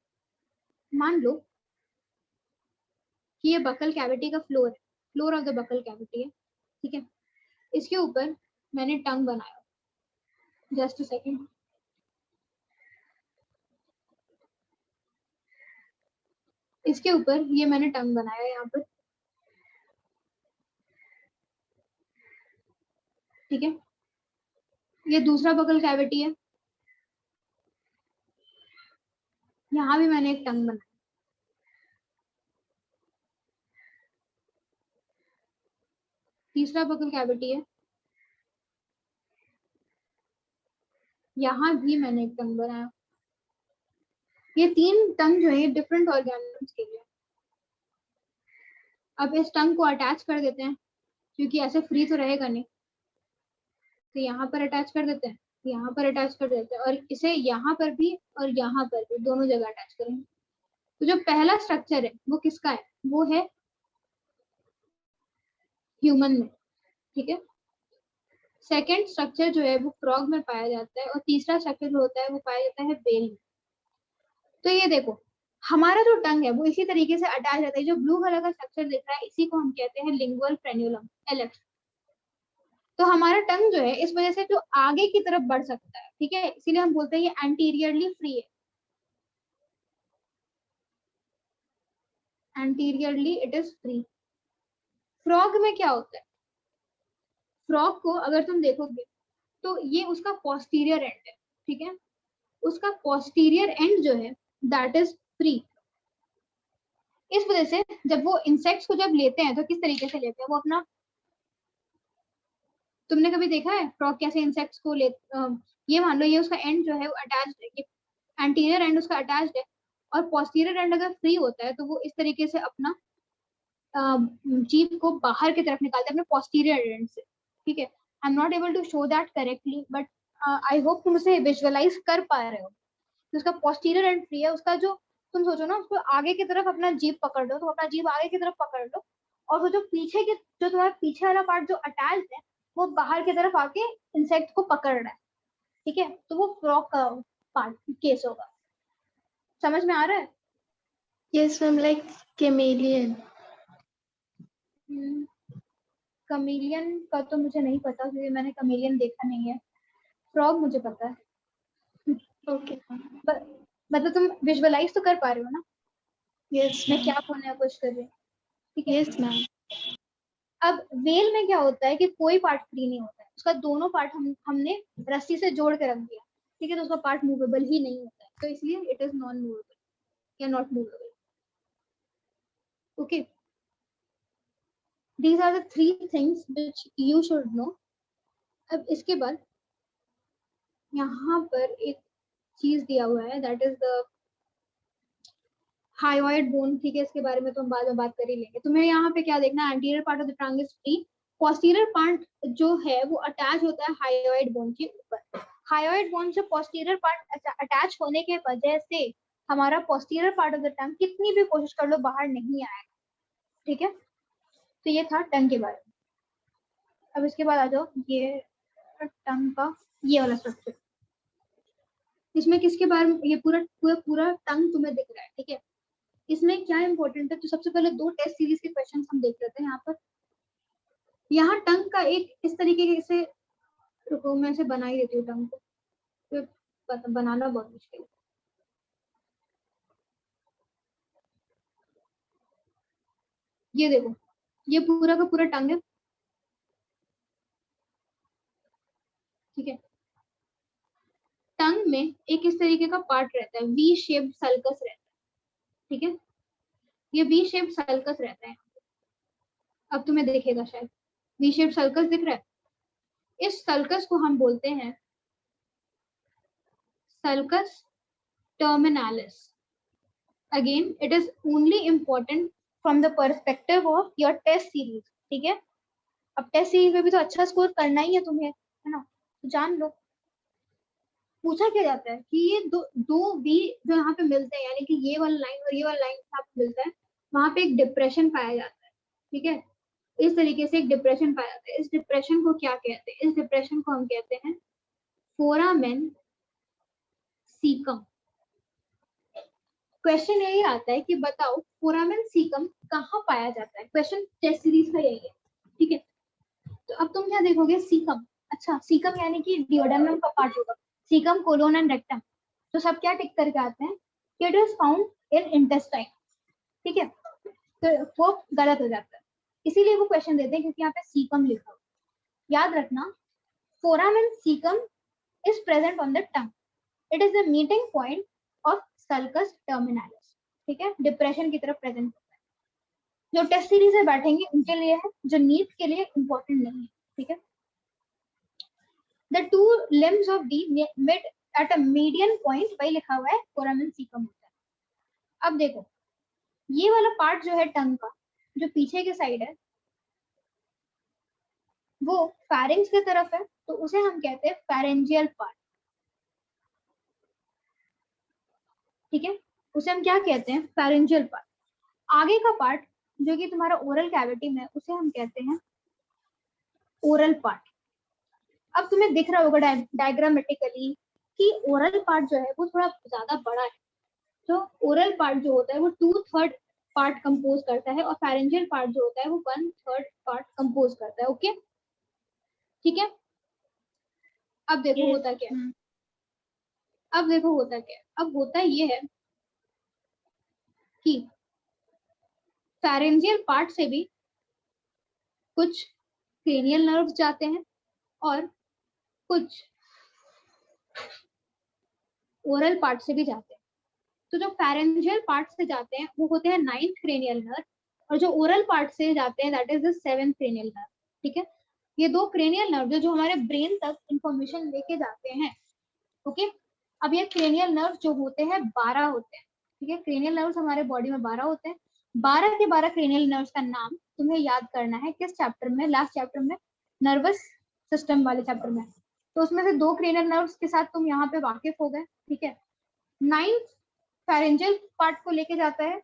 S1: मान लो कि ये बकल कैविटी का फ्लोर है, floor of the buccal cavity है, ठीक है। इसके ऊपर मैंने टंग बनाया, जस्ट अ सेकेंड। इसके ऊपर ये मैंने टंग बनाया यहाँ पर, ठीक है। ये दूसरा बकल कैविटी है, यहाँ भी मैंने एक टंग बनाया। तीसरा बकल कैविटी है, यहाँ भी मैंने एक टंग बनाया। ये 3 टंग जो है डिफरेंट ऑर्गेनिजम्स के लिए। अब इस टंग को अटैच कर देते हैं, क्योंकि ऐसे फ्री तो रहेगा नहीं, तो यहाँ पर अटैच कर देते हैं, यहाँ पर अटैच कर देते हैं, और इसे यहाँ पर भी और यहाँ पर भी दोनों जगह अटैच करेंगे। तो जो पहला स्ट्रक्चर है वो किसका है? वो है ह्यूमन में, ठीक है। सेकेंड स्ट्रक्चर जो है वो फ्रॉग में पाया जाता है, और तीसरा स्ट्रक्चर जो होता है वो पाया जाता है व्हेल में। तो ये देखो, हमारा जो टंग है वो इसी तरीके से अटैच रहता है। जो ब्लू कलर का स्ट्रक्चर दिख रहा है इसी को हम कहते हैं लिंगुअल फ्रेन्यूलम, LF। तो हमारा टंग जो है इस वजह से जो आगे की तरफ बढ़ सकता है, ठीक है, इसीलिए हम बोलते हैं ये एंटीरियरली फ्री है। Anteriorly it is free. Frog में क्या होता है? फ्रॉग को अगर तुम देखोगे तो ये उसका पोस्टीरियर एंड है, ठीक है। उसका पोस्टीरियर एंड जो है दैट इज फ्री। इस वजह से जब वो इंसेक्ट्स को जब लेते हैं तो किस तरीके से लेते हैं? वो अपना, तुमने कभी देखा है फ्रॉग कैसे इंसेक्ट्स को ले, ये मान लो ये उसका एंड जो है वो अटैच्ड है, ये एंटीरियर एंड उसका अटैच्ड है, और पोस्टीरियर एंड अगर फ्री होता है तो वो इस तरीके से अपना जीभ को बाहर की तरफ निकालते हैं अपने पोस्टीरियर एंड से, ठीक है। I am not able to show that correctly, but I hope तुम उसे विजुअलाइज कर पा रहे हो। तो उसका पोस्टीरियर एंड फ्री है। उसका जो, तुम सोचो ना, उसको आगे की तरफ अपना जीभ पकड़ लो, तो अपना जीभ आगे की तरफ पकड़ लो, और वो जो पीछे के, जो तुम्हारा पीछे वाला पार्ट जो अटैच्ड है वो बाहर की तरफ आके इंसेक्ट को पकड़ रहा है, ठीक है। तो वो फ्रॉग का पार्ट केस होगा। समझ में आ रहा है?
S2: Yes ma'am, like chameleon.
S1: Chameleon का तो मुझे नहीं पता, क्योंकि मैंने कमीलियन देखा नहीं है। फ्रॉग मुझे पता है।
S2: ओके
S1: मतलब तुम विजुअलाइज तो कर पा रहे हो ना
S2: यस
S1: मैं क्या बोलने की कोशिश कर रही हूँ, ठीक है।
S2: Yes ma'am.
S1: अब वेल में क्या होता है कि कोई पार्ट फ्री नहीं होता है, उसका दोनों पार्ट हमने रस्सी से जोड़ के रख दिया, ठीक है। तो उसका पार्ट मूवेबल ही नहीं होता है, तो इसलिए इट इज नॉन मूवेबल या not movable. Okay, these are the 3 things which you should know. अब इसके बाद यहाँ पर एक चीज दिया हुआ है, that is the hyoid bone, ठीक है। इसके बारे में तो हम बाद में बात कर ही लेंगे। तुम्हें यहाँ पे क्या देखना है? Anterior part of the tongue is free, posterior part जो है वो अटैच होता है हायोइड बोन के ऊपर। हायोइड बोन से पोस्टीरियर पार्ट अटैच होने के वजह से हमारा posterior part of the tongue कितनी भी कोशिश कर लो बाहर नहीं आएगा, ठीक है। तो ये था टंग के बारे में। अब इसके बाद आ जाओ ये टंग का ये वाला स्ट्रक्चर। इसमें किसके बारे में? ये पूरा पूरा पूरा टंग तुम्हें दिख रहा है, ठीक है। इसमें क्या इंपॉर्टेंट है? तो सबसे पहले 2 टेस्ट सीरीज के क्वेश्चंस हम देख लेते हैं यहाँ पर। यहाँ टंग का एक इस तरीके से, रुको मैं इसे बना ही देती हूँ टंग को, तो बनाना बहुत मुश्किल है। ये देखो, ये पूरा का पूरा टंग है, ठीक है। टंग में एक इस तरीके का पार्ट रहता है, वी शेप्ड सल्कस रहता है, ठीक है। ये वी शेप्ड सल्कस रहता है। अब तुम्हें दिखेगा शायद, वी शेप्ड सल्कस दिख रहा है। इस सल्कस को हम बोलते हैं sulcus terminalis. Again it is only important from the perspective of your test series, ठीक है। अब टेस्ट सीरीज में भी तो अच्छा स्कोर करना ही है तुम्हें, है ना। तो जान लो, पूछा क्या जाता है कि ये दो वी जो यहाँ पे मिलते हैं, यानी कि ये वाला लाइन और ये वाला लाइन यहाँ पे मिलता है, वहां पे एक डिप्रेशन पाया जाता है, ठीक है। इस तरीके से एक डिप्रेशन पाया जाता है। इस डिप्रेशन को क्या कहते हैं? इस डिप्रेशन को हम कहते हैं फोरामेन सीकम। क्वेश्चन यही आता है कि बताओ फोरामेन सीकम कहाँ पाया जाता है। क्वेश्चन टेस्ट सीरीज का यही है, ठीक है। तो अब तुम क्या देखोगे, सीकम, अच्छा सीकम यानी कि डिओडेनम का पार्ट होगा, सीकम कोलोन एंड रेक्टम। तो सब क्या टिक करके आते हैं कि it is found in intestine, ठीक है। तो वो गलत हो जाता है, इसीलिए वो क्वेश्चन देते हैं क्योंकि यहाँ पे सीकम लिखा हुआ। याद रखना, foramen caecum is present on the tongue, it is the meeting point of sulcus terminalis, ठीक है, डिप्रेशन की तरफ प्रेजेंट होता है। जो टेस्ट सीरीज में बैठेंगे उनके लिए है, जो नीट के लिए इंपॉर्टेंट नहीं है, ठीक है। The two limbs of the met at a median point, वही लिखा हुआ है फोरामेन सीकम होता है। अब देखो ये वाला पार्ट जो है टंग का, जो पीछे की साइड है वो फैरिंग्स की तरफ है, तो उसे हम कहते हैं फैरेंजियल पार्ट, ठीक है। उसे हम क्या कहते हैं, फैरेंजियल पार्ट। आगे का पार्ट जो कि तुम्हारा ओरल कैविटी में, उसे हम कहते हैं ओरल पार्ट। अब तुम्हें दिख रहा होगा डायग्रामेटिकली कि ओरल पार्ट जो है वो थोड़ा ज्यादा बड़ा है। तो ओरल पार्ट जो होता है वो 2/3 पार्ट कंपोज करता है और फैरेंजियल पार्ट जो होता है वो 1/3 पार्ट कंपोज करता है, ओके, ठीक है। अब देखो
S2: Yes,
S1: होता क्या है,
S2: ma'am.
S1: अब देखो होता क्या है, अब होता ये है कि फैरेंजियल पार्ट से भी कुछ क्रेनियल नर्व्स जाते हैं और कुछ ओरल पार्ट से भी जाते हैं। तो जो फैरेंजियल पार्ट से जाते हैं वो होते हैं 9th क्रेनियल नर्व, और जो ओरल पार्ट से जाते हैं that is the 7th cranial nerve, ठीक है। ये दो क्रेनियल नर्व जो हमारे ब्रेन तक इंफॉर्मेशन लेके जाते हैं, ओके। अब ये क्रेनियल नर्व जो होते हैं 12 होते हैं, ठीक है। क्रेनियल नर्व्स हमारे बॉडी में 12 होते हैं। 12 के 12 क्रेनियल नर्व्स का नाम तुम्हें याद करना है, किस चैप्टर में, लास्ट चैप्टर में, नर्वस सिस्टम वाले चैप्टर में। तो उसमें से 2 क्रेनियल नर्व्स के साथ तुम यहाँ पे वाकिफ हो गए, ठीक है। 9th फैरेंजियल पार्ट को लेके जाता है,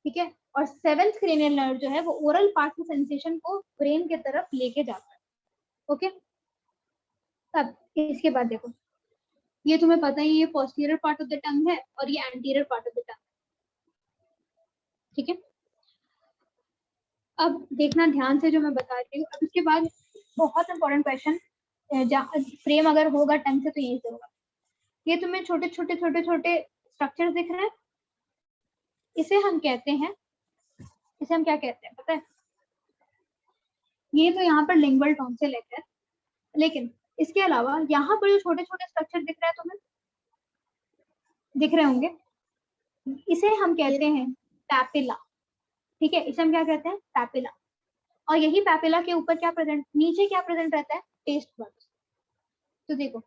S1: ठीक है, और 7th क्रेनियल नर्व जो है वो ओरल पार्ट की सेंसेशन को ब्रेन के तरफ लेके जाता है, ओके। अब इसके बाद देखो, ये तुम्हें पता ही, ये posterior part of the tongue है और ये anterior part of the tongue, ठीक है। अब देखना ध्यान से जो मैं बता रही हूँ। अब इसके बाद बहुत इंपॉर्टेंट क्वेश्चन, फ्रेम अगर होगा टंग से तो यही से होगा। ये तुम्हें छोटे छोटे छोटे छोटे स्ट्रक्चर दिख रहे हैं, इसे हम कहते हैं, इसे हम क्या कहते हैं पता है? ये तो यहाँ पर लिंगुअल टॉन्सिल है, लेकिन इसके अलावा यहाँ पर जो छोटे छोटे स्ट्रक्चर दिख रहे हैं तुम्हें, दिख रहे होंगे, इसे हम कहते हैं पैपिला, ठीक है। इसे हम क्या कहते हैं, पैपिला। और यही पैपिला के ऊपर क्या प्रेजेंट, नीचे क्या प्रेजेंट रहता है, टेस्ट बड्स। तो देखो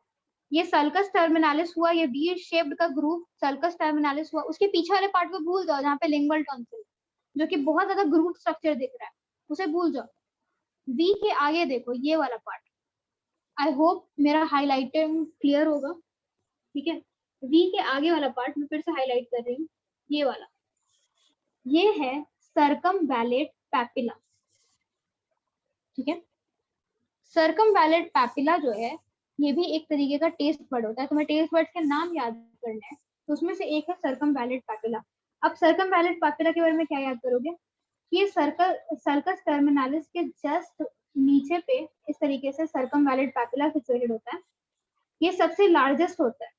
S1: ये सल्कस टर्मिनालिस हुआ, ये वी शेप्ड का ग्रूव सल्कस टर्मिनालिस हुआ। उसके पीछे वाले पार्ट को भूल जाओ जहाँ पे लिंगुअल टॉन्सिल, जो कि बहुत ज्यादा ग्रूव स्ट्रक्चर दिख रहा है, उसे भूल जाओ। वी के आगे देखो ये वाला पार्ट, आई होप मेरा हाईलाइटिंग क्लियर होगा, ठीक है। वी के आगे वाला पार्ट मैं फिर से हाईलाइट कर रही हूँ, ये वाला, ये है सर्कमवैलेट पैपिला, ठीक है। सर्कमवैलेट पैपिला जो है ये भी एक तरीके का टेस्ट बर्ड होता है। तुम्हें टेस्ट बर्ड के नाम याद करना है, तो उसमें से एक है सर्कमवैलेट पैपिला। अब सर्कमवैलेट पैपिला के बारे में क्या याद करोगे, ये सर्कस टर्मिनालिस के जस्ट नीचे पे इस तरीके से सर्कमवैलेट पैपिला सिचुएटेड होता है। ये सबसे लार्जेस्ट होता है,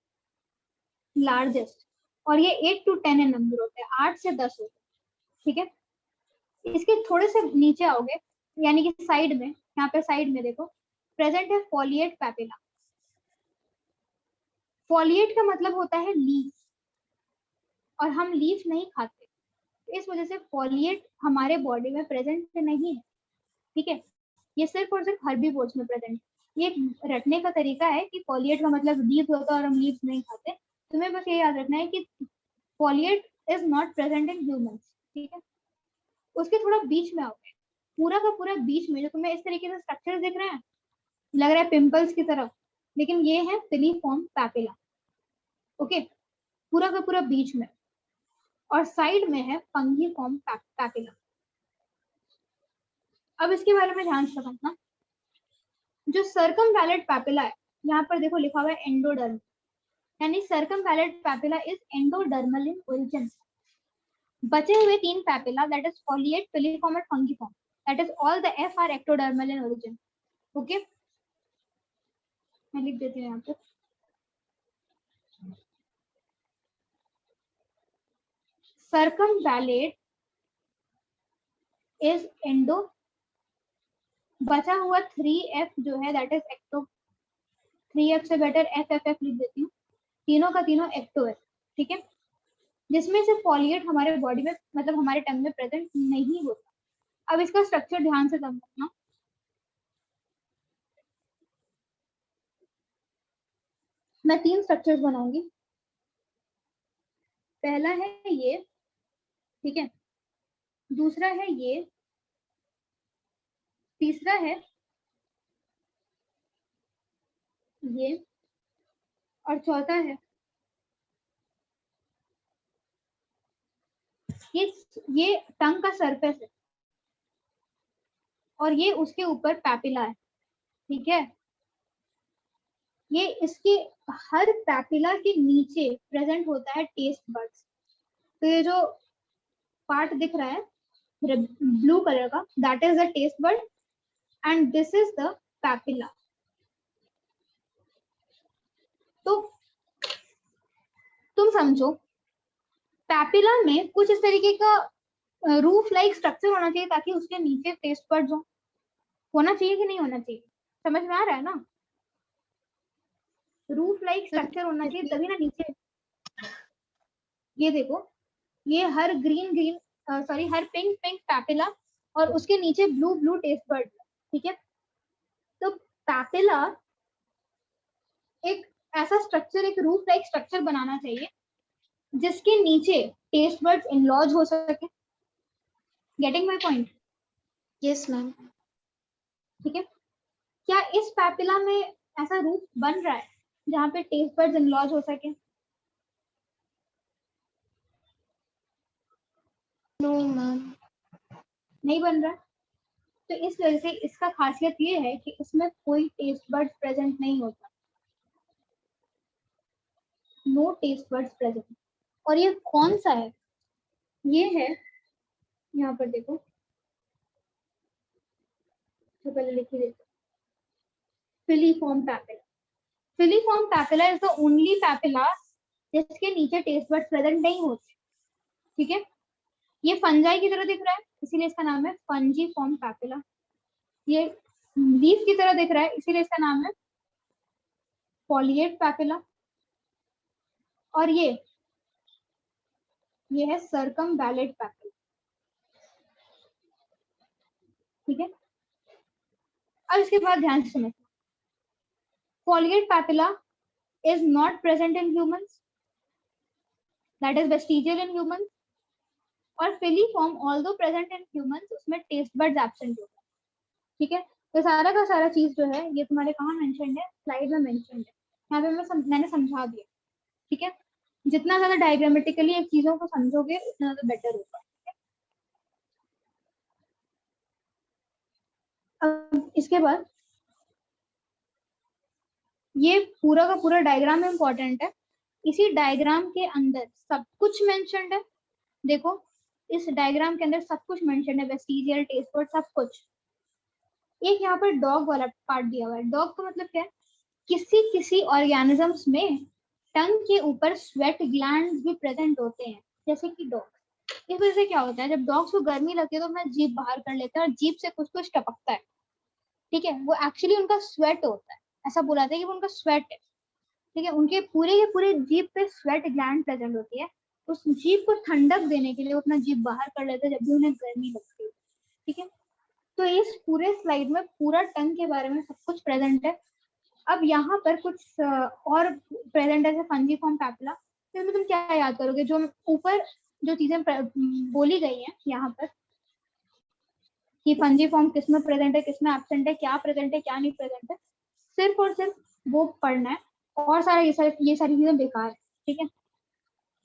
S1: लार्जेस्ट, और ये 8 to 10 in नंबर होते हैं, 8 से 10 होते हैं, ठीक है। इसके थोड़े से नीचे आओगे, यानी कि साइड में, यहाँ पे साइड में देखो प्रेजेंट है फॉलिएट पैपिला। फॉलिएट का मतलब होता है लीफ, और हम लीफ नहीं खाते, इस वजह से फॉलिएट हमारे बॉडी में प्रेजेंट नहीं है, ठीक है। ये सिर्फ और सिर्फ हर्बीवोर्स में प्रेजेंट। ये रटने का तरीका है कि फॉलिएट का मतलब लीफ होता है और हम लीफ नहीं खाते। तुम्हें बस ये याद रखना है कि foliate is not present in humans, ठीक है। उसके थोड़ा बीच में आओगे, पूरा का पूरा बीच में जो तुम्हें इस तरीके से स्ट्रक्चर दिख रहे हैं, लग रहा है पिंपल्स की तरफ, लेकिन ये है फिलीफॉर्म पैपिला, ओके, पूरा का पूरा बीच में। और साइड में है फंगीफॉर्म पैपिला। अब इसके बारे में ध्यान से समझना, जो सर्कमवैलेंट पैपिला है, यहाँ पर देखो लिखा हुआ है एंडोडर्म, यानी circumvallate papilla is endodermal in origin. बचे हुए 3 papilla that is foliate, filiform और fungiform, that is all the F R ectodermal in origin. Okay, मैं लिख देती हूँ यहाँ पे। सर्कमवैलेंट इज एंडो, बचा हुआ 3F जो है दैट इज एक्टो, 3F से बेटर FFF लिख देती हूँ, तीनों का तीनों एक्टो है, ठीक है, जिसमें से फॉलिएट हमारे बॉडी में मतलब हमारे टंग में प्रेजेंट नहीं होता। अब इसका स्ट्रक्चर ध्यान से समझना, मैं 3 स्ट्रक्चर्स बनाऊंगी। पहला है ये, ठीक है, दूसरा है ये, तीसरा है ये, और चौथा है ये टंग का सरफेस है और ये उसके ऊपर पैपिला है, ठीक है। ये इसके हर पैपिला के नीचे प्रेजेंट होता है टेस्ट बड्स। तो ये जो पार्ट दिख रहा है ब्लू कलर का, that is the taste bud and this is the papilla. तो तुम समझो, पैपिला में कुछ इस तरीके का रूफ लाइक स्ट्रक्चर होना चाहिए ताकि उसके नीचे टेस्ट बड्स हो, होना चाहिए कि नहीं होना चाहिए, समझ में आ रहा है ना? रूफ लाइक स्ट्रक्चर होना चाहिए तभी ना नीचे। ये देखो, ये हर हर पिंक पैपिला और उसके नीचे ब्लू टेस्ट बड, ठीक है। तो पैपिला एक ऐसा स्ट्रक्चर, एक रूफ लाइक स्ट्रक्चर बनाना चाहिए जिसके नीचे टेस्ट बड्स इनलॉज हो सके। Getting my point?
S2: Yes ma'am.
S1: ठीक है, क्या इस पैपिला में ऐसा रूफ बन रहा है जहाँ पे टेस्ट बड्स इनलॉज हो सके?
S2: नो मैम,
S1: नहीं बन रहा। तो इस वजह से इसका खासियत ये है कि इसमें कोई टेस्ट बड्स प्रेजेंट नहीं होता, नो टेस्ट बड्स प्रेजेंट। और ये कौन सा है? ये है, यहाँ पर देखो, तो पहले लिख ही देते, filiform papilla. Filiform papilla is the only papilla जिसके नीचे टेस्ट बड्स प्रेजेंट नहीं होते, ठीक है। ये फंजाई की तरह दिख रहा है इसीलिए इसका नाम है फंजीफॉर्म पैपिला। ये लीफ की तरह दिख रहा है इसीलिए इसका नाम है फॉलिएट पैपिला। और ये है सर्कमवैलेंट पैपिला, ठीक है। अब इसके बाद ध्यान से समझना, फॉलिएट papilla is not present in humans, that is vestigial in humans, और filiform although present in humans उसमें टेस्ट बड्स एब्सेंट होता है, ठीक है। तो सारा का सारा चीज जो है ये तुम्हारे कहाँ मेंशन्ड है? स्लाइड में मेंशन्ड है, यहाँ पे मैंने समझा दिया, ठीक है। जितना ज्यादा डायग्रामेटिकली एक चीजों को समझोगे उतना ज्यादा बेटर होगा। अब इसके बाद ये पूरा का पूरा डायग्राम इम्पोर्टेंट है, इसी डायग्राम के अंदर सब कुछ मेंशन्ड है। देखो इस डायग्राम के अंदर सब कुछ मेंशन्ड है, वेस्टिजियल, टेस्ट बड, सब कुछ। एक यहाँ पर डॉग वाला पार्ट दिया हुआ है। डॉग का मतलब क्या है? किसी ऑर्गेनिजम्स में टंग के ऊपर स्वेट ग्लैंड्स भी प्रेजेंट होते हैं, जैसे कि डॉग। इस वजह से क्या होता है, जब डॉग्स को गर्मी लगती है तो अपना जीभ बाहर कर लेते हैं और जीभ से कुछ टपकता है, ठीक है। वो एक्चुअली उनका स्वेट होता है, ऐसा बोला जाता है कि वो उनका स्वेट है, ठीक है। उनके पूरे के पूरे जीभ पे स्वेट ग्लैंड प्रेजेंट होती है, उस जीभ को ठंडक देने के लिए वो अपना जीभ बाहर कर लेते हैं जब भी उन्हें गर्मी लगती है, ठीक है। तो इस पूरे स्लाइड में पूरा टंग के बारे में सब कुछ प्रेजेंट है। अब यहाँ पर कुछ और प्रेजेंट है, फंजीफॉर्म पैपिला। तो इसमें तुम क्या याद करोगे? जो ऊपर जो चीजें बोली गई हैं यहाँ पर कि फंजीफॉर्म किस में प्रेजेंट है, किस में एब्सेंट है, क्या प्रेजेंट है, क्या नहीं प्रेजेंट है, सिर्फ और सिर्फ वो पढ़ना है। और सारा ये सारी चीजें बेकार है, ठीक है।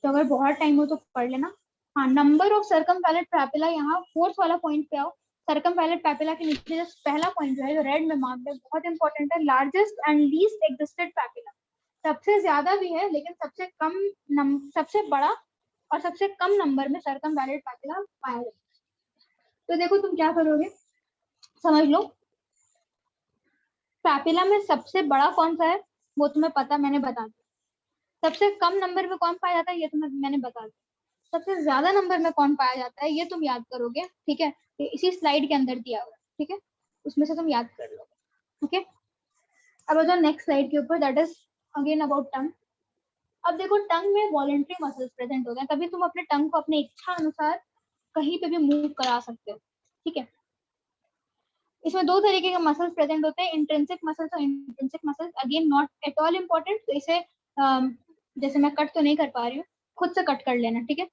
S1: तो अगर बहुत टाइम हो तो पढ़ लेना। हाँ, नंबर ऑफ सर्कमवैलेंट पैपिला, यहाँ फोर्थ वाला पॉइंट पे आओ। सर्कमवैलेंट पैपिला के नीचे जो पहला पॉइंट जो है जो रेड में मार्क्ड है बहुत इंपॉर्टेंट है, largest and least existed papilla, सबसे ज्यादा भी है लेकिन सबसे कम सबसे बड़ा और सबसे कम नंबर में सर्कमवैलेंट पैपिला पाया जाता है। तो देखो तुम क्या करोगे, समझ लो पैपिला में सबसे बड़ा कौन सा है वो तुम्हें पता, मैंने बता दिया। सबसे कम नंबर में कौन पाया जाता है ये तुम्हें मैंने बता दिया। सबसे ज्यादा नंबर में कौन पाया जाता है ये तुम याद करोगे, ठीक है, ये इसी स्लाइड के अंदर दिया हुआ है, ठीक है, उसमें से तुम याद कर लोगे। ओके, अब आ जाओ नेक्स्ट स्लाइड के ऊपर, दैट इज अगेन अबाउट टंग। अब देखो टंग में वॉलेंट्री मसल्स प्रेजेंट होते हैं, तभी तुम अपने टंग को अपने इच्छा अनुसार कहीं पे भी मूव करा सकते हो, ठीक है। इसमें दो तरीके के मसल्स प्रेजेंट होते हैं, इंट्रिंसिक मसल्स और intrinsic muscles, again not at all important, तो इसे जैसे मैं कट तो नहीं कर पा रही हूँ, खुद से कट कर लेना, ठीक है।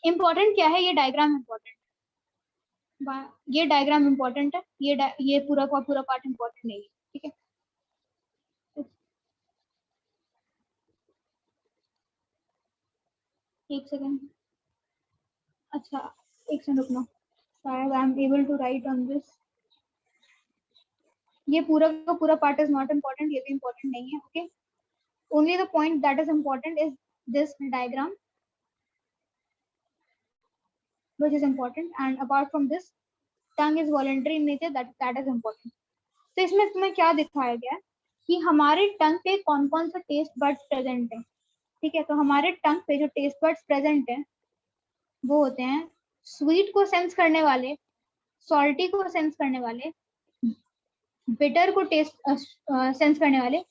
S1: इम्पोर्टेंट क्या है, ये डायग्राम इम्पोर्टेंट, ये डायग्राम इम्पोर्टेंट है, ये पूरा का पूरा पार्ट इम्पोर्टेंट नहीं है, ठीक है। एक सेकेंड, अच्छा एक सेकंड रुकना, शायद I am able to write on this. ये पूरा का पूरा पार्ट इज नॉट इम्पोर्टेंट, ये भी इम्पोर्टेंट नहीं है, okay. Only the point that is important is this diagram which is important, and apart from this tongue is voluntary in nature, that is important। तो इसमें तुम्हें क्या दिखाया गया है कि हमारे टंग पे कौन कौन सा टेस्ट बर्ड्स प्रेजेंट है, ठीक है। तो हमारे टंग पे जो टेस्ट बर्ड्स प्रेजेंट है वो होते हैं स्वीट को सेंस करने वाले, सॉल्टी को सेंस करने वाले, बिटर को टेस्ट सेंस करने वाले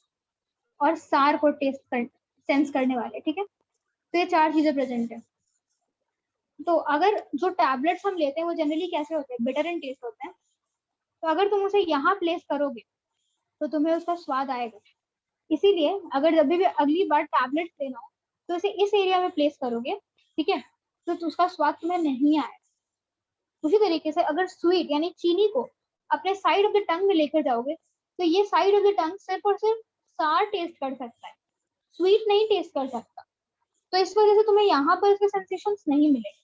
S1: और सार को सेंस करने वाले, ठीक है। तो ये चार चीजें प्रेजेंट है। तो अगर जो टैबलेट्स हम लेते हैं वो जनरली कैसे होते हैं, बिटर इन टेस्ट होते हैं, तो अगर तुम उसे यहाँ प्लेस करोगे तो तुम्हें उसका स्वाद आएगा। इसीलिए अगर जब भी अगली बार टैबलेट लेना हो तो इसे इस एरिया में प्लेस करोगे, ठीक है, तो उसका स्वाद तुम्हें नहीं आएगा। उसी तरीके से अगर स्वीट यानी चीनी को अपने साइड ऑफ द टंग में लेकर जाओगे तो ये साइड ऑफ द टंग सिर्फ और सिर्फ सार टेस्ट कर सकता है, स्वीट नहीं टेस्ट कर सकता। तो इस वजह से तुम्हें यहाँ पर इसके सेंसेशंस नहीं मिलेंगे।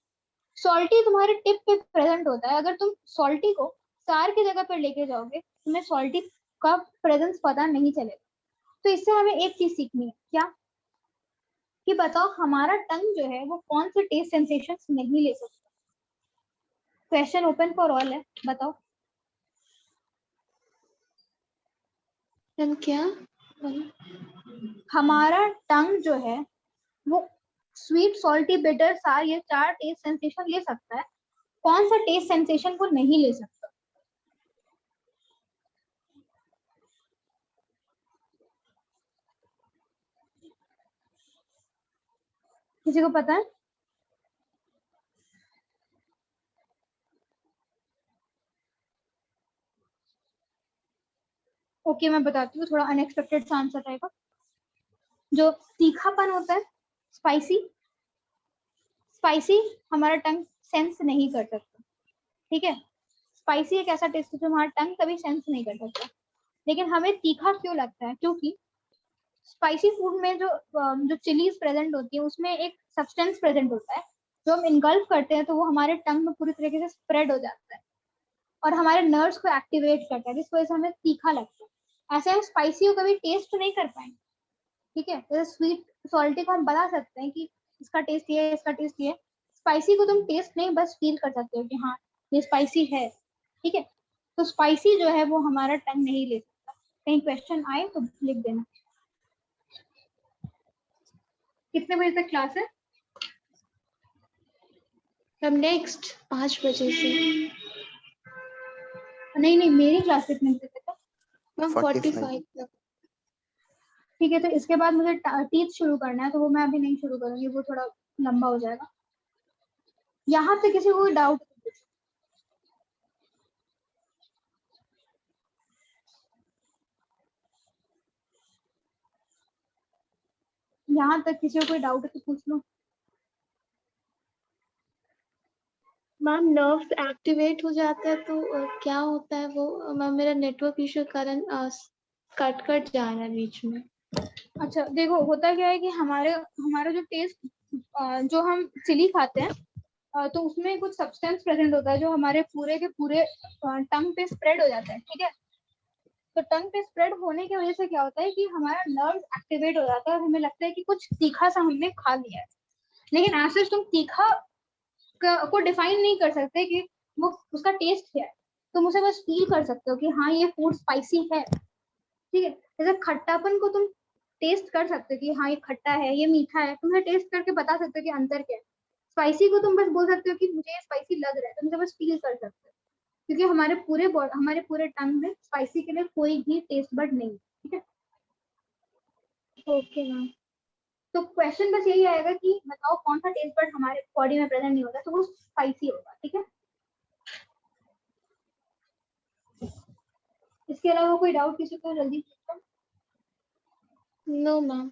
S1: सॉल्टी तुम्हारे टिप पे प्रेजेंट होता है, अगर तुम सॉल्टी को सार की जगह पर लेके जाओगे तुम्हें सॉल्टी का प्रेजेंस पता नहीं चलेगा। तो इससे हमें एक चीज सीखनी है, क्या कि बताओ हमारा टंग जो है वो कौन से टेस्ट सेंसेशंस नहीं ले सकता। क्वेश्चन ओपन फॉर ऑल है, बताओ।
S2: क्या
S1: हमारा टंग जो है वो स्वीट, सॉल्टी, बिटर, सार ये चार टेस्ट सेंसेशन ले सकता है, कौन सा टेस्ट सेंसेशन को नहीं ले सकता। किसी को पता है? ओके मैं बताती हूँ, थोड़ा अनएक्सपेक्टेड सा आंसर रहेगा। जो तीखापन होता है, स्पाइसी हमारा टंग सेंस नहीं कर सकता, ठीक है। स्पाइसी एक ऐसा टेस्ट है जो हमारा टंग कभी सेंस नहीं कर सकता। लेकिन हमें तीखा क्यों लगता है, क्योंकि स्पाइसी फूड में जो चिलीज प्रेजेंट होती है उसमें एक सब्सटेंस प्रेजेंट होता है, जो हम इनगल्फ करते हैं तो वो हमारे टंग में पूरी तरीके से स्प्रेड हो जाता है और हमारे नर्व्स को एक्टिवेट करता है, जिस वजह से हमें तीखा लगता है। ऐसे हम स्पाइसी को कभी टेस्ट नहीं कर पाएंगे, ठीक है। जैसे स्वीट, सॉल्टी को हम बता सकते हैं कि इसका टेस्ट ये है, इसका टेस्ट ये है। स्पाइसी को तुम टेस्ट नहीं बस फील कर सकते हो कि हाँ ये स्पाइसी है, ठीक है। तो स्पाइसी जो है वो हमारा टंग नहीं ले सकता। कहीं क्वेश्चन आए तो लिख देना। कितने बजे तक क्लास है?
S2: अब नेक्स्ट 5 बजे से।
S1: नहीं मेरी क्लास कितने बजे तक है?
S2: मैम 45 तक।
S1: ठीक है, तो इसके बाद मुझे टीच शुरू करना है, तो वो मैं अभी नहीं शुरू करूंगी, वो थोड़ा लंबा हो जाएगा। यहाँ पे किसी को डाउट? यहाँ तक किसी को कोई डाउट है तो पूछ लो।
S2: मैम नर्व्स एक्टिवेट हो जाता है तो क्या होता है वो? मैम मेरा नेटवर्क इशू के कारण कट जा रहा है बीच में।
S1: अच्छा देखो, होता क्या है कि हमारा जो टेस्ट, जो हम चिली खाते हैं तो उसमें कुछ सब्सटेंस प्रेजेंट होता है जो हमारे पूरे के पूरे टंग पे स्प्रेड हो जाता है, ठीक है। तो टंग पे स्प्रेड होने की वजह से क्या होता है कि हमारा नर्व एक्टिवेट हो जाता है और हमें लगता है कि कुछ तीखा सा हमने खा लिया है। लेकिन ऐसे तुम तीखा को डिफाइन नहीं कर सकते कि वो उसका टेस्ट क्या है, तुम उसे बस फील कर सकते हो कि हाँ ये फूड स्पाइसी है, ठीक है। जैसे खट्टापन को तुम टेस्ट कर सकते हो कि हाँ ये खट्टा है, ये मीठा है, तुम्हें टेस्ट करके बता सकते हो कि अंतर क्या है। स्पाइसी को तुम बस बोल सकते हो कि मुझे ये स्पाइसी लग रहा है, तुम उसे बस फील कर सकते हो, क्योंकि हमारे पूरे टंग में स्पाइसी के लिए कोई भी टेस्ट बड नहीं है, ठीक है।
S2: Okay ma'am.
S1: तो क्वेश्चन बस यही आएगा कि बताओ कौन सा टेस्ट बड हमारे बॉडी में प्रेजेंट नहीं होता, तो वो स्पाइसी होगा, ठीक है। इसके अलावा कोई डाउट किसी को जल्दी पूछो।
S2: No ma'am.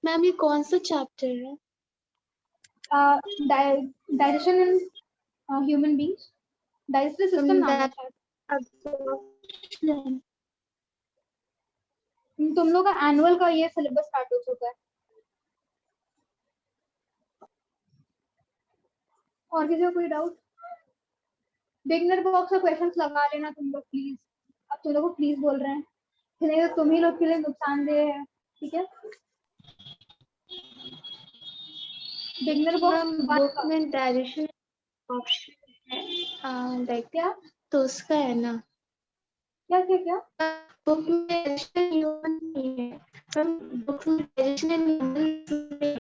S2: मैम ये कौन सा चैप्टर है?
S1: Digestion in human beings, digestive system नाम है शायद।
S2: Absorption.
S1: तुम लोग का एनुअल का ये सिलेबस स्टार्ट हो चुका है। और किसी को कोई डाउट? बिगनर बॉक्स का क्वेश्चंस लगा लेना तुम लोग प्लीज, अब तुम लोग को प्लीज बोल रहे हैं, नहीं तो तुम ही लोग के लिए नुकसानदेह है, ठीक है। बिगनर
S2: मैम
S1: बॉक्स
S2: बुक में डायरेक्शन ऑप्शन है लाइक
S1: क्या
S2: तो उसका है ना?
S1: क्या क्या क्या
S2: बुक में डायरेक्शन ह्यूमन नहीं है। मैम बुक में डायरेक्शन